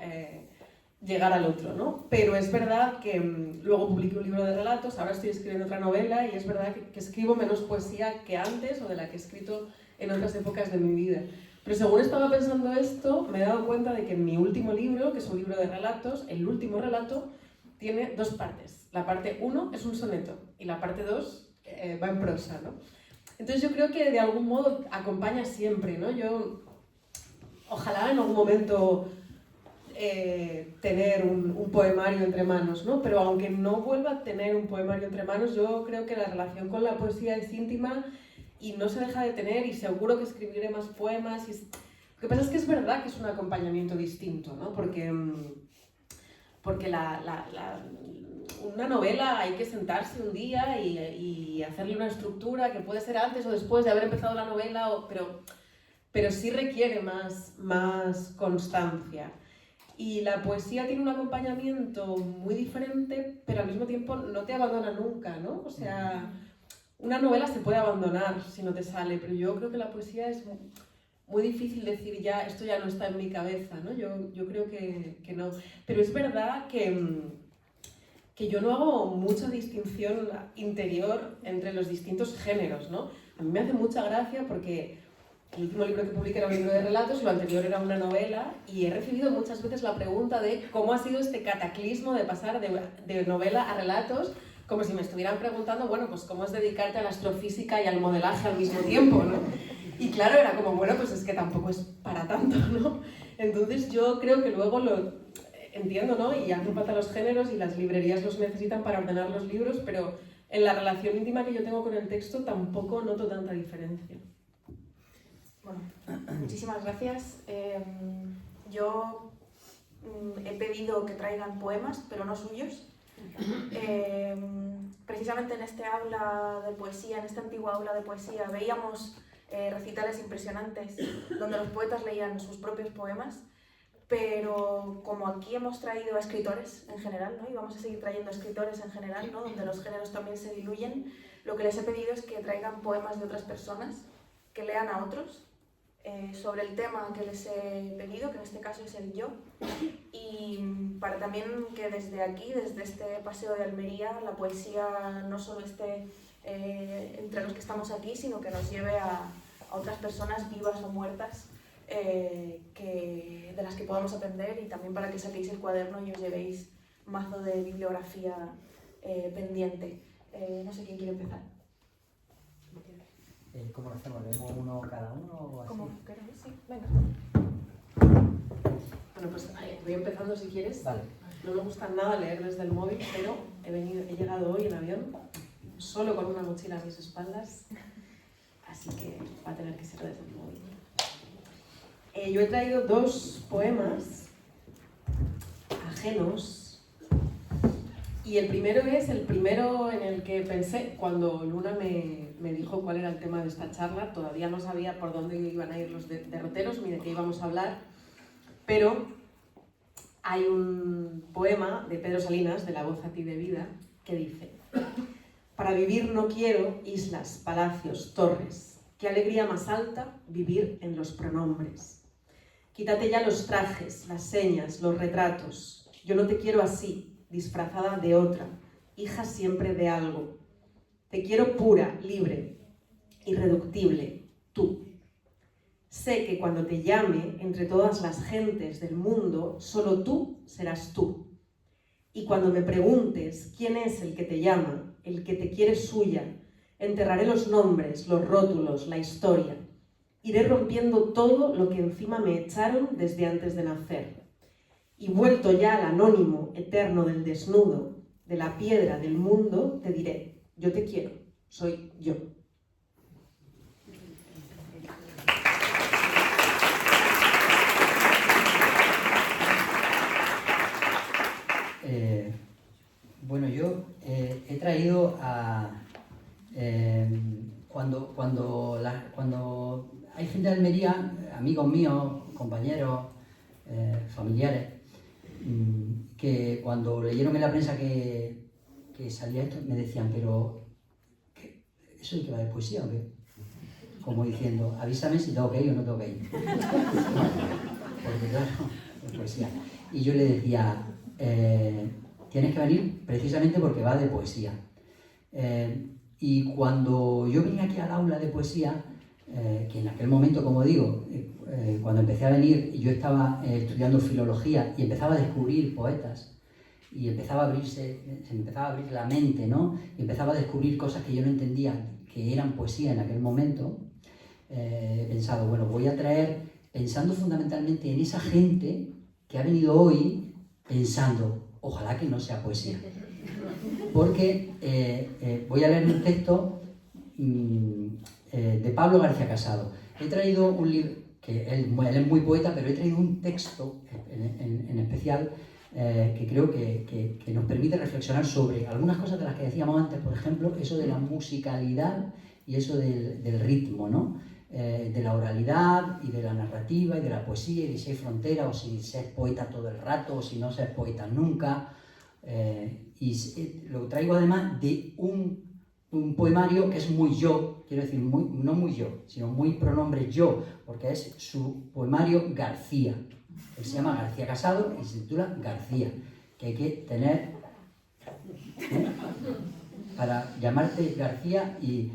llegar al otro, ¿no? Pero es verdad que luego publiqué un libro de relatos, ahora estoy escribiendo otra novela y es verdad que escribo menos poesía que antes o de la que he escrito en otras épocas de mi vida. Pero según estaba pensando esto, me he dado cuenta de que en mi último libro, que es un libro de relatos, el último relato tiene dos partes. La parte 1 es un soneto y la parte 2 va en prosa, ¿no? Entonces yo creo que de algún modo acompaña siempre, ¿no? Yo ojalá en algún momento tener un poemario entre manos, ¿no? Pero aunque no vuelva a tener un poemario entre manos, yo creo que la relación con la poesía es íntima y no se deja de tener, y seguro que escribiré más poemas. Lo que pasa es que es verdad que es un acompañamiento distinto, ¿no? Porque una novela hay que sentarse un día y hacerle una estructura que puede ser antes o después de haber empezado la novela, pero sí requiere más constancia. Y la poesía tiene un acompañamiento muy diferente, pero al mismo tiempo no te abandona nunca, ¿no? O sea, una novela se puede abandonar si no te sale, pero yo creo que la poesía es muy difícil decir ya, esto ya no está en mi cabeza, ¿no? Yo creo que no. Pero es verdad que yo no hago mucha distinción interior entre los distintos géneros, ¿no? A mí me hace mucha gracia porque el último libro que publiqué era un libro de relatos, lo anterior era una novela, y he recibido muchas veces la pregunta de cómo ha sido este cataclismo de pasar de novela a relatos, como si me estuvieran preguntando, bueno, pues cómo es dedicarte a la astrofísica y al modelaje al mismo tiempo, ¿no? Y claro, era como, bueno, pues es que tampoco es para tanto, ¿no? Entonces yo creo que luego lo entiendo, ¿no? Y hacen falta los géneros y las librerías los necesitan para ordenar los libros, pero en la relación íntima que yo tengo con el texto tampoco noto tanta diferencia. Bueno, muchísimas gracias. Yo he pedido que traigan poemas, pero no suyos. Precisamente en este aula de poesía, en esta antigua aula de poesía, veíamos recitales impresionantes donde los poetas leían sus propios poemas, pero como aquí hemos traído a escritores en general, ¿no? Y vamos a seguir trayendo escritores en general, ¿no? Donde los géneros también se diluyen, lo que les he pedido es que traigan poemas de otras personas, que lean a otros sobre el tema que les he pedido, que en este caso es el yo, y para también que desde aquí, desde este paseo de Almería, la poesía no solo esté entre los que estamos aquí, sino que nos lleve a otras personas vivas o muertas de las que podamos aprender, y también para que saquéis el cuaderno y os llevéis mazo de bibliografía pendiente. No sé quién quiere empezar. ¿Cómo lo hacemos? ¿Leemos uno cada uno o así? Como queráis, sí, venga. Bueno, pues voy empezando si quieres. Vale. No me gusta nada leer desde el móvil, pero he llegado hoy en avión, solo con una mochila a mis espaldas, así que va a tener que ser desde el móvil. Yo he traído dos poemas ajenos, y el primero es el primero en el que pensé cuando Luna me dijo cuál era el tema de esta charla. Todavía no sabía por dónde iban a ir los derroteros ni de qué íbamos a hablar, pero hay un poema de Pedro Salinas, de La voz a ti de vida, que dice: para vivir no quiero islas, palacios, torres, qué alegría más alta vivir en los pronombres. Quítate ya los trajes, las señas, los retratos, yo no te quiero así, disfrazada de otra, hija siempre de algo. Te quiero pura, libre, irreductible, tú. Sé que cuando te llame entre todas las gentes del mundo, solo tú serás tú. Y cuando me preguntes quién es el que te llama, el que te quiere suya. Enterraré los nombres, los rótulos, la historia. Iré rompiendo todo lo que encima me echaron desde antes de nacer. Y vuelto ya al anónimo eterno del desnudo, de la piedra del mundo, te diré, yo te quiero, soy yo. Bueno, yo he traído a... Cuando hay gente de Almería, amigos míos, compañeros, familiares, que cuando leyeron en la prensa que salía esto, me decían, pero ¿eso de qué va de poesía o qué? Como diciendo, avísame si tengo que ir o no tengo que ir. Porque claro, es poesía. Y yo le decía, tienes que venir precisamente porque va de poesía. Y cuando yo vine aquí al aula de poesía, que en aquel momento, como digo, cuando empecé a venir, yo estaba estudiando filología y empezaba a descubrir poetas y se me empezaba a abrir la mente, ¿no? Y empezaba a descubrir cosas que yo no entendía que eran poesía en aquel momento. He pensado, bueno, voy a traer, pensando fundamentalmente en esa gente que ha venido hoy pensando, ojalá que no sea poesía. Porque voy a leer un texto de Pablo García Casado. He traído un libro, que él es muy poeta, pero he traído un texto en especial que creo que nos permite reflexionar sobre algunas cosas de las que decíamos antes, por ejemplo, eso de la musicalidad y eso del ritmo, ¿no? De la oralidad y de la narrativa y de la poesía y de si hay frontera o si se es poeta todo el rato o si no se es poeta nunca. Y lo traigo además de un poemario que es muy yo, quiero decir, no muy yo, sino muy pronombre yo, porque es su poemario García. Él se llama García Casado y se titula García, que hay que tener para llamarte García y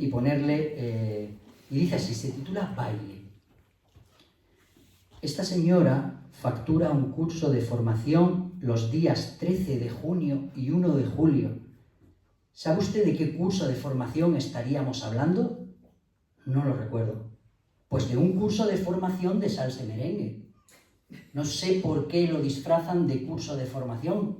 ponerle, y dice así, se titula Baile. Esta señora factura un curso de formación los días 13 de junio y 1 de julio. ¿Sabe usted de qué curso de formación estaríamos hablando? No lo recuerdo. Pues de un curso de formación de salsa y merengue. No sé por qué lo disfrazan de curso de formación.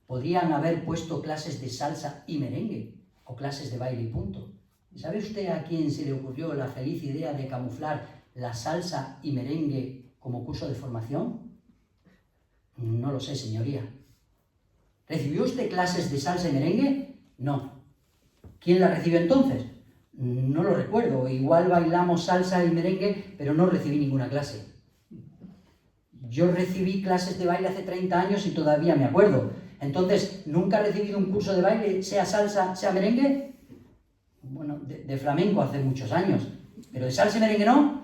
Podrían haber puesto clases de salsa y merengue, o clases de baile y punto. ¿Sabe usted a quién se le ocurrió la feliz idea de camuflar la salsa y merengue como curso de formación? No lo sé, señoría. ¿Recibió usted clases de salsa y merengue? No. ¿Quién la recibió entonces? No lo recuerdo. Igual bailamos salsa y merengue, pero no recibí ninguna clase. Yo recibí clases de baile hace 30 años y todavía me acuerdo. Entonces, ¿nunca ha recibido un curso de baile, sea salsa, sea merengue? Bueno, de flamenco hace muchos años, pero de salsa y merengue no.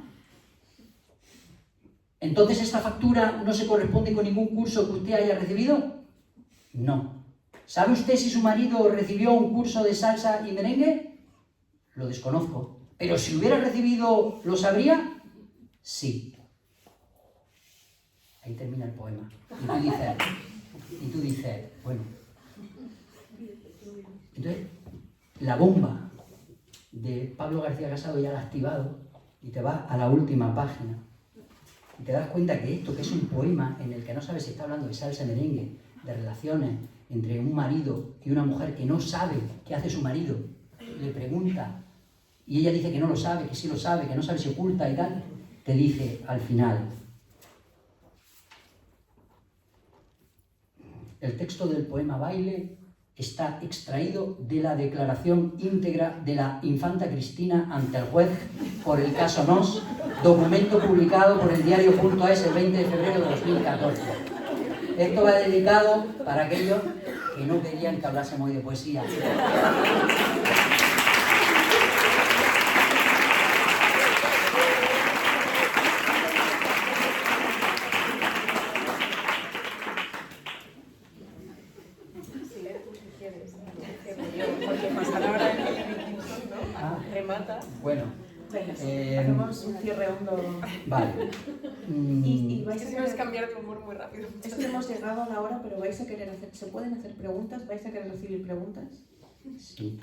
¿Entonces esta factura no se corresponde con ningún curso que usted haya recibido? No. ¿Sabe usted si su marido recibió un curso de salsa y merengue? Lo desconozco. ¿Pero si hubiera recibido, lo sabría? Sí. Ahí termina el poema. Y tú dices, bueno. Entonces, la bomba de Pablo García Casado ya la ha activado y te vas a la última página. Y te das cuenta que esto, que es un poema en el que no sabes si está hablando de salsa y merengue, de relaciones entre un marido y una mujer que no sabe qué hace su marido, le pregunta, y ella dice que no lo sabe, que sí lo sabe, que no sabe si oculta y tal, te dice al final, el texto del poema Baile está extraído de la declaración íntegra de la infanta Cristina ante el juez por el caso Nos, documento publicado por el diario.es el 20 de febrero de 2014. Esto va dedicado para aquellos que no querían que hablásemos de poesía. Bueno, hacemos un cierre hondo. Vale. Y vais a querer cambiar de humor muy rápido. Es que hemos llegado a la hora, pero vais a querer hacer, ¿se pueden hacer preguntas? ¿Vais a querer recibir preguntas? Sí.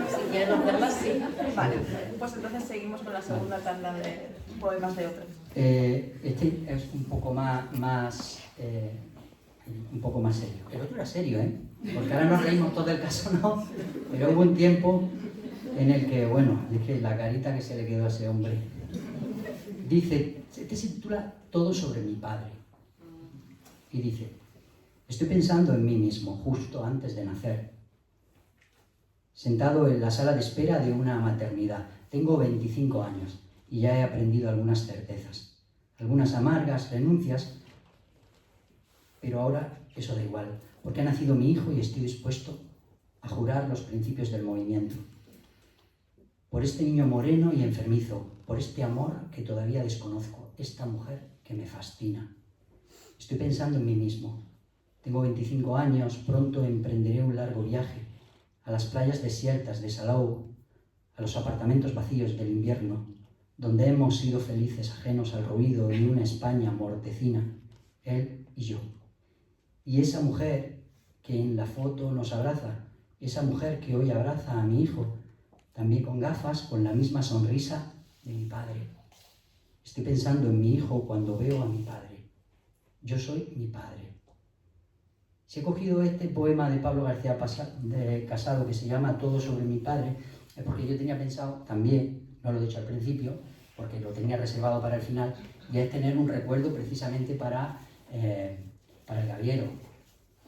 Si quieren hacerlas, sí. Vale, pues entonces seguimos con la segunda tanda de poemas de otros. Este es un poco más serio. El otro era serio, ¿eh? Porque ahora nos reímos todo del caso, ¿no? Pero hubo un tiempo en el que, bueno, es que la carita que se le quedó a ese hombre. Dice, este se titula Todo sobre mi padre. Y dice, estoy pensando en mí mismo justo antes de nacer, sentado en la sala de espera de una maternidad. Tengo 25 años y ya he aprendido algunas certezas, algunas amargas renuncias, pero ahora eso da igual, porque ha nacido mi hijo y estoy dispuesto a jurar los principios del movimiento. Por este niño moreno y enfermizo, por este amor que todavía desconozco, esta mujer que me fascina. Estoy pensando en mí mismo. Tengo 25 años, pronto emprenderé un largo viaje a las playas desiertas de Salou, a los apartamentos vacíos del invierno, donde hemos sido felices ajenos al ruido de una España mortecina, él y yo. Y esa mujer que en la foto nos abraza, esa mujer que hoy abraza a mi hijo, también con gafas, con la misma sonrisa de mi padre. Estoy pensando en mi hijo cuando veo a mi padre. Yo soy mi padre. Si he cogido este poema de Pablo García Casado que se llama Todo sobre mi padre, es porque yo tenía pensado también, no lo he dicho al principio, porque lo tenía reservado para el final, y es tener un recuerdo precisamente para el Gaviero,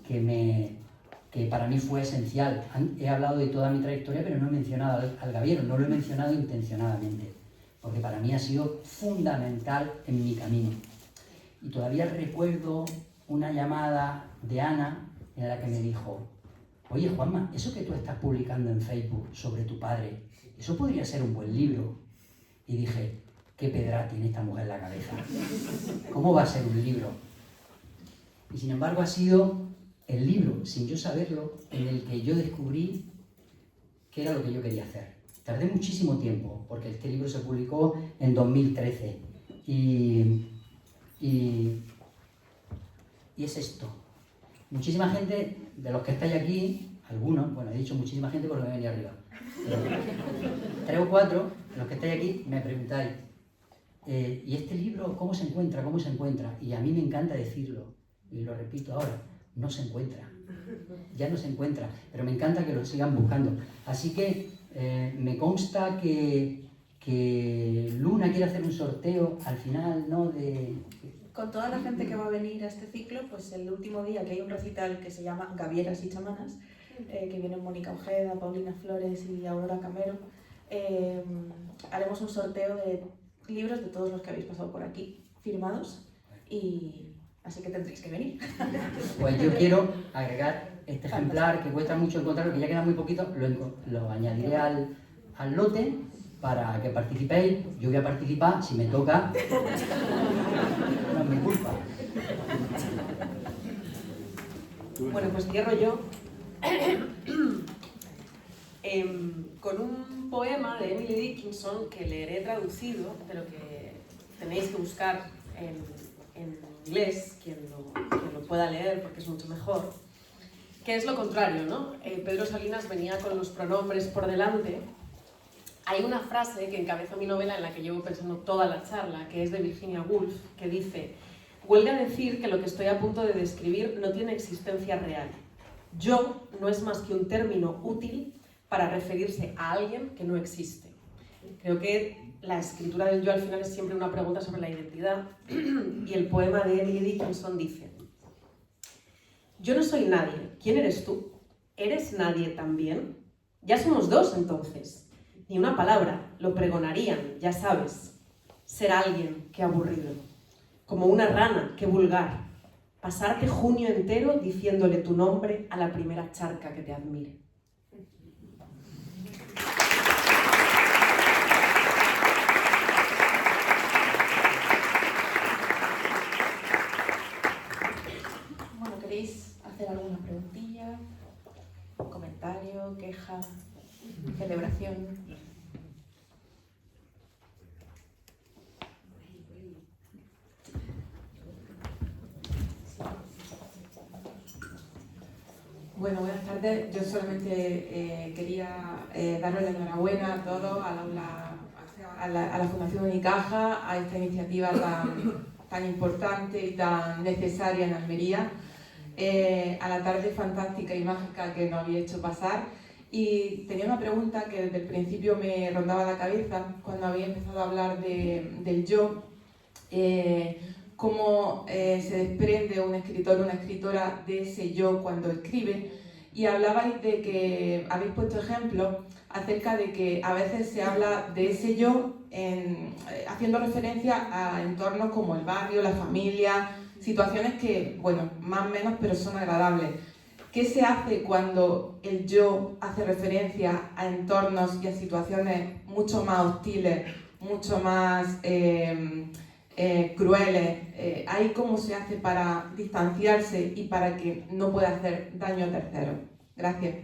que para mí fue esencial. He hablado de toda mi trayectoria, pero no he mencionado al Gaviero, no lo he mencionado intencionadamente, porque para mí ha sido fundamental en mi camino. Y todavía recuerdo una llamada de Ana en la que me dijo, oye Juanma, eso que tú estás publicando en Facebook sobre tu padre, eso podría ser un buen libro. Y dije, qué pedra tiene esta mujer en la cabeza. ¿Cómo va a ser un libro? Y sin embargo ha sido el libro, sin yo saberlo, en el que yo descubrí qué era lo que yo quería hacer. Tardé muchísimo tiempo, porque este libro se publicó en 2013. Y es esto. Muchísima gente, de los que estáis aquí, algunos, bueno, he dicho muchísima gente porque me venía arriba, pero 3 o 4, los que estáis aquí, me preguntáis, ¿y este libro cómo se encuentra? ¿Cómo se encuentra? Y a mí me encanta decirlo, y lo repito ahora, no se encuentra. Ya no se encuentra, pero me encanta que lo sigan buscando. Así que me consta que Luna quiere hacer un sorteo al final, ¿no? Con toda la gente que va a venir a este ciclo, pues el último día que hay un recital que se llama Gavieras y Chamanas, que vienen Mónica Ojeda, Paulina Flores y Aurora Camero, haremos un sorteo de libros de todos los que habéis pasado por aquí, firmados, y así que tendréis que venir. Pues yo quiero agregar este ejemplar que cuesta mucho encontrarlo, que ya queda muy poquito, lo añadiré al lote para que participéis. Yo voy a participar, si me toca, no es mi culpa. Bueno, pues cierro yo con un poema de Emily Dickinson que leeré traducido, pero que tenéis que buscar en inglés, quien lo pueda leer porque es mucho mejor, que es lo contrario, ¿no? Pedro Salinas venía con los pronombres por delante. Hay una frase que encabeza mi novela en la que llevo pensando toda la charla, que es de Virginia Woolf, que dice: huelga decir que lo que estoy a punto de describir no tiene existencia real. Yo no es más que un término útil para referirse a alguien que no existe. Creo que la escritura del yo al final es siempre una pregunta sobre la identidad, y el poema de Emily Dickinson dice: yo no soy nadie. ¿Quién eres tú? ¿Eres nadie también? Ya somos dos entonces. Ni una palabra, lo pregonarían, ya sabes. Ser alguien, qué aburrido. Como una rana, qué vulgar. Pasarte junio entero diciéndole tu nombre a la primera charca que te admire. Bueno, ¿queréis hacer alguna preguntilla, comentario, queja, celebración? tardes. Yo solamente quería daros la enhorabuena a todos, a la Fundación Unicaja, a esta iniciativa tan importante y tan necesaria en Almería, a la tarde fantástica y mágica que nos había hecho pasar. Y tenía una pregunta que desde el principio me rondaba la cabeza cuando había empezado a hablar del yo. Cómo se desprende un escritor o una escritora de ese yo cuando escribe, y hablabais de que habéis puesto ejemplos acerca de que a veces se habla de ese yo haciendo referencia a entornos como el barrio, la familia, situaciones que, bueno, más o menos, pero son agradables. ¿Qué se hace cuando el yo hace referencia a entornos y a situaciones mucho más hostiles, mucho más crueles? ¿Ahí cómo se hace para distanciarse y para que no pueda hacer daño a terceros? Gracias.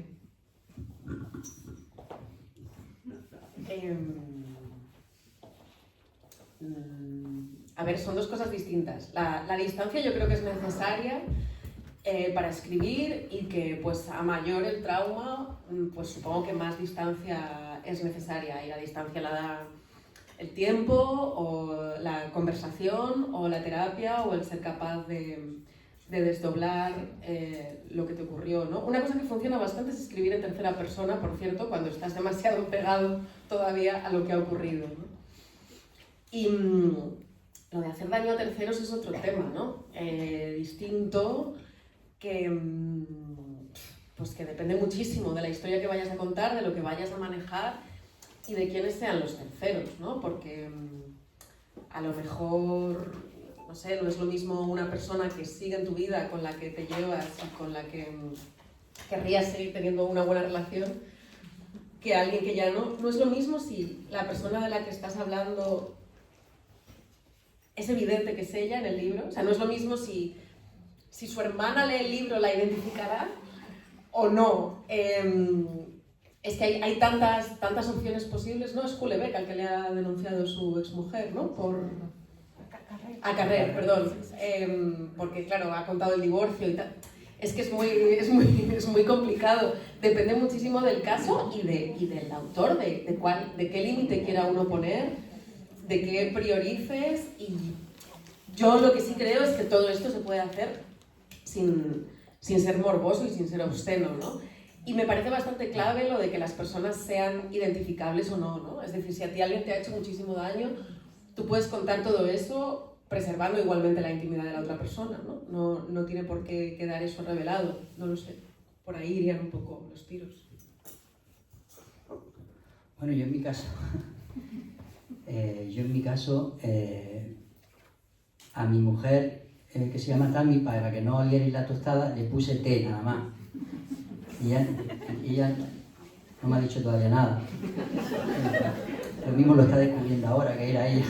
A ver, son dos cosas distintas. La distancia yo creo que es necesaria para escribir, y que pues a mayor el trauma, pues supongo que más distancia es necesaria, y la distancia la da el tiempo o la conversación o la terapia o el ser capaz de desdoblar lo que te ocurrió, ¿no? Una cosa que funciona bastante es escribir en tercera persona, por cierto, cuando estás demasiado pegado todavía a lo que ha ocurrido, ¿no? Y lo de hacer daño a terceros es otro tema, ¿no? Distinto, que pues que depende muchísimo de la historia que vayas a contar, de lo que vayas a manejar y de quiénes sean los terceros, ¿no? Porque a lo mejor, no sé, no es lo mismo una persona que sigue en tu vida, con la que te llevas y con la que querrías seguir teniendo una buena relación, que alguien que ya no. No es lo mismo si la persona de la que estás hablando es evidente que es ella en el libro. O sea, no es lo mismo si su hermana lee el libro, la identificará o no. Es que hay tantas opciones posibles, ¿no? Es Houellebecq al que le ha denunciado su exmujer, ¿no? A Carrer, perdón. Porque, claro, ha contado el divorcio y tal. Es que es muy complicado. Depende muchísimo del caso y del autor, de qué límite quiera uno poner, de qué priorices. Y yo lo que sí creo es que todo esto se puede hacer sin ser morboso y sin ser obsceno, ¿no? Y me parece bastante clave lo de que las personas sean identificables o no, ¿no? Es decir, si a ti alguien te ha hecho muchísimo daño, tú puedes contar todo eso preservando igualmente la intimidad de la otra persona, ¿no? No tiene por qué quedar eso revelado, no lo sé. Por ahí irían un poco los tiros. Bueno, yo en mi caso, a mi mujer, que se llama Tami, para que no olierais la tostada, le puse té nada más. Y ella no me ha dicho todavía nada. Lo mismo lo está descubriendo ahora, que era ella.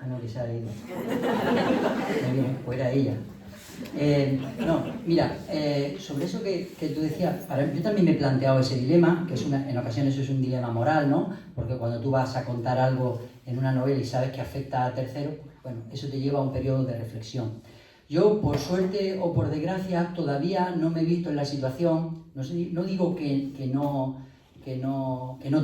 No, que se ha ido. Pues era ella. No, mira, sobre eso que tú decías, yo también me he planteado ese dilema, que en ocasiones es un dilema moral, ¿no? Porque cuando tú vas a contar algo en una novela y sabes que afecta a terceros, bueno, eso te lleva a un periodo de reflexión. Yo, por suerte o por desgracia, todavía no me he visto en la situación, no digo que no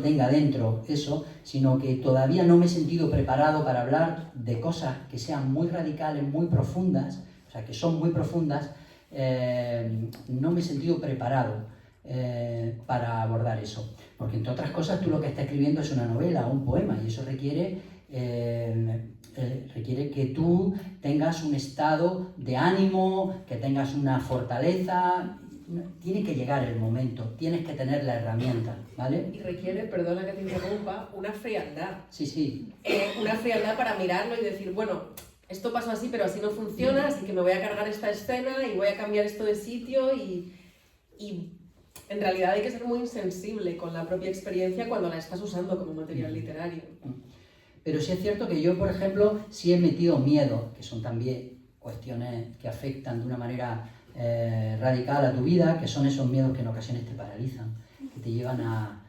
tenga dentro eso, sino que todavía no me he sentido preparado para hablar de cosas que sean muy radicales, muy profundas, o sea, que son muy profundas. No me he sentido preparado para abordar eso, porque entre otras cosas tú lo que estás escribiendo es una novela o un poema, y eso requiere que tú tengas un estado de ánimo, que tengas una fortaleza. Tiene que llegar el momento, tienes que tener la herramienta, ¿vale? Y requiere, perdona que te interrumpa, una frialdad. Sí. Una frialdad para mirarlo y decir, bueno, esto pasó así, pero así no funciona, así que me voy a cargar esta escena y voy a cambiar esto de sitio, y en realidad hay que ser muy insensible con la propia experiencia cuando la estás usando como material literario. Pero sí es cierto que yo, por ejemplo, sí he metido miedo, que son también cuestiones que afectan de una manera radical a tu vida, que son esos miedos que en ocasiones te paralizan, que te llevan a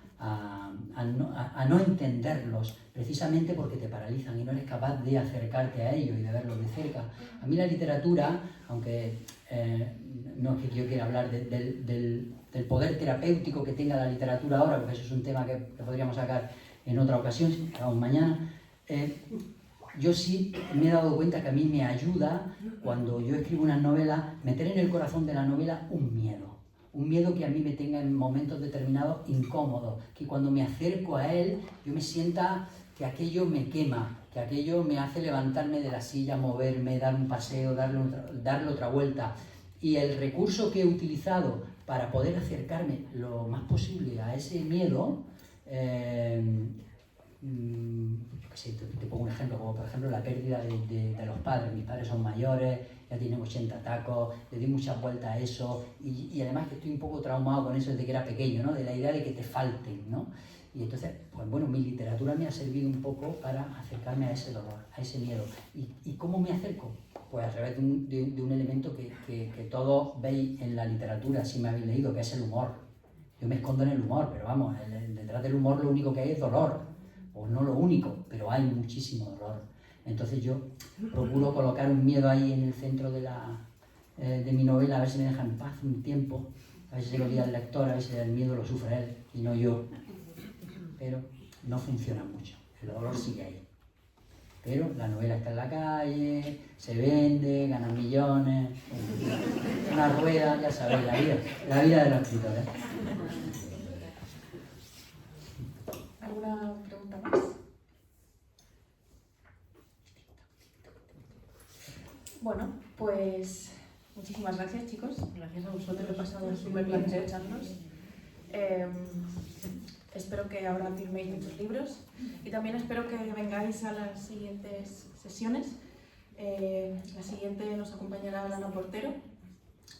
no entenderlos, precisamente porque te paralizan y no eres capaz de acercarte a ellos y de verlos de cerca. A mí la literatura, aunque no es que yo quiera hablar del poder terapéutico que tenga la literatura ahora, porque eso es un tema que podríamos sacar en otra ocasión, aún mañana. Yo sí me he dado cuenta que a mí me ayuda, cuando yo escribo una novela, meter en el corazón de la novela un miedo que a mí me tenga en momentos determinados incómodos, que cuando me acerco a él yo me sienta que aquello me quema, que aquello me hace levantarme de la silla, moverme, dar un paseo, darle otra vuelta. Y el recurso que he utilizado para poder acercarme lo más posible a ese miedo, yo qué sé, te pongo un ejemplo, como por ejemplo la pérdida de los padres. Mis padres son mayores, ya tienen 80 tacos, le di muchas vueltas a eso, y además que estoy un poco traumado con eso desde que era pequeño, ¿no? De la idea de que te falten, ¿no? Y entonces, pues bueno, mi literatura me ha servido un poco para acercarme a ese dolor, a ese miedo. ¿Y cómo me acerco? Pues a través de un elemento que todos veis en la literatura, si me habéis leído, que es el humor. Yo me escondo en el humor, pero vamos, detrás del humor lo único que hay es dolor. O no lo único, pero hay muchísimo dolor. Entonces yo procuro colocar un miedo ahí en el centro de mi novela, a ver si me deja en paz un tiempo, a ver si se lo olvida el lector, a ver si el miedo lo sufre él y no yo. Pero no funciona mucho, el dolor sigue ahí. Pero la novela está en la calle, se vende, ganan millones, una rueda, ya sabéis, la vida de los escritores. ¿Alguna pregunta más? Bueno, pues muchísimas gracias, chicos. Gracias a vosotros, lo he pasado súper bien escucharnos. Espero que ahora firméis muchos libros y también espero que vengáis a las siguientes sesiones. La siguiente nos acompañará Ana Portero,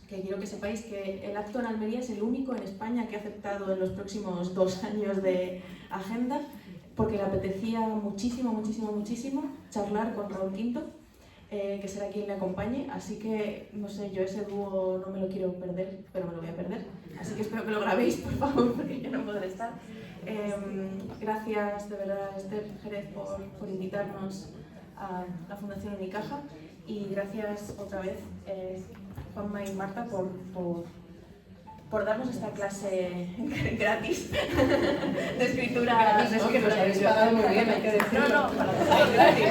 que quiero que sepáis que el acto en Almería es el único en España que ha aceptado en los próximos 2 años de agenda, porque le apetecía muchísimo charlar con Raúl Quinto, que será quien le acompañe, así que, no sé, yo ese dúo no me lo quiero perder, pero me lo voy a perder, así que espero que lo grabéis, por favor, porque yo no podré estar. Gracias de verdad, Esther Jerez, por invitarnos a la Fundación Unicaja, y gracias otra vez, Juanma y Marta, por darnos esta clase gratis de escritura. Gratis, es que nos habéis pagado muy bien, hay que decirlo. No, para nosotros gratis.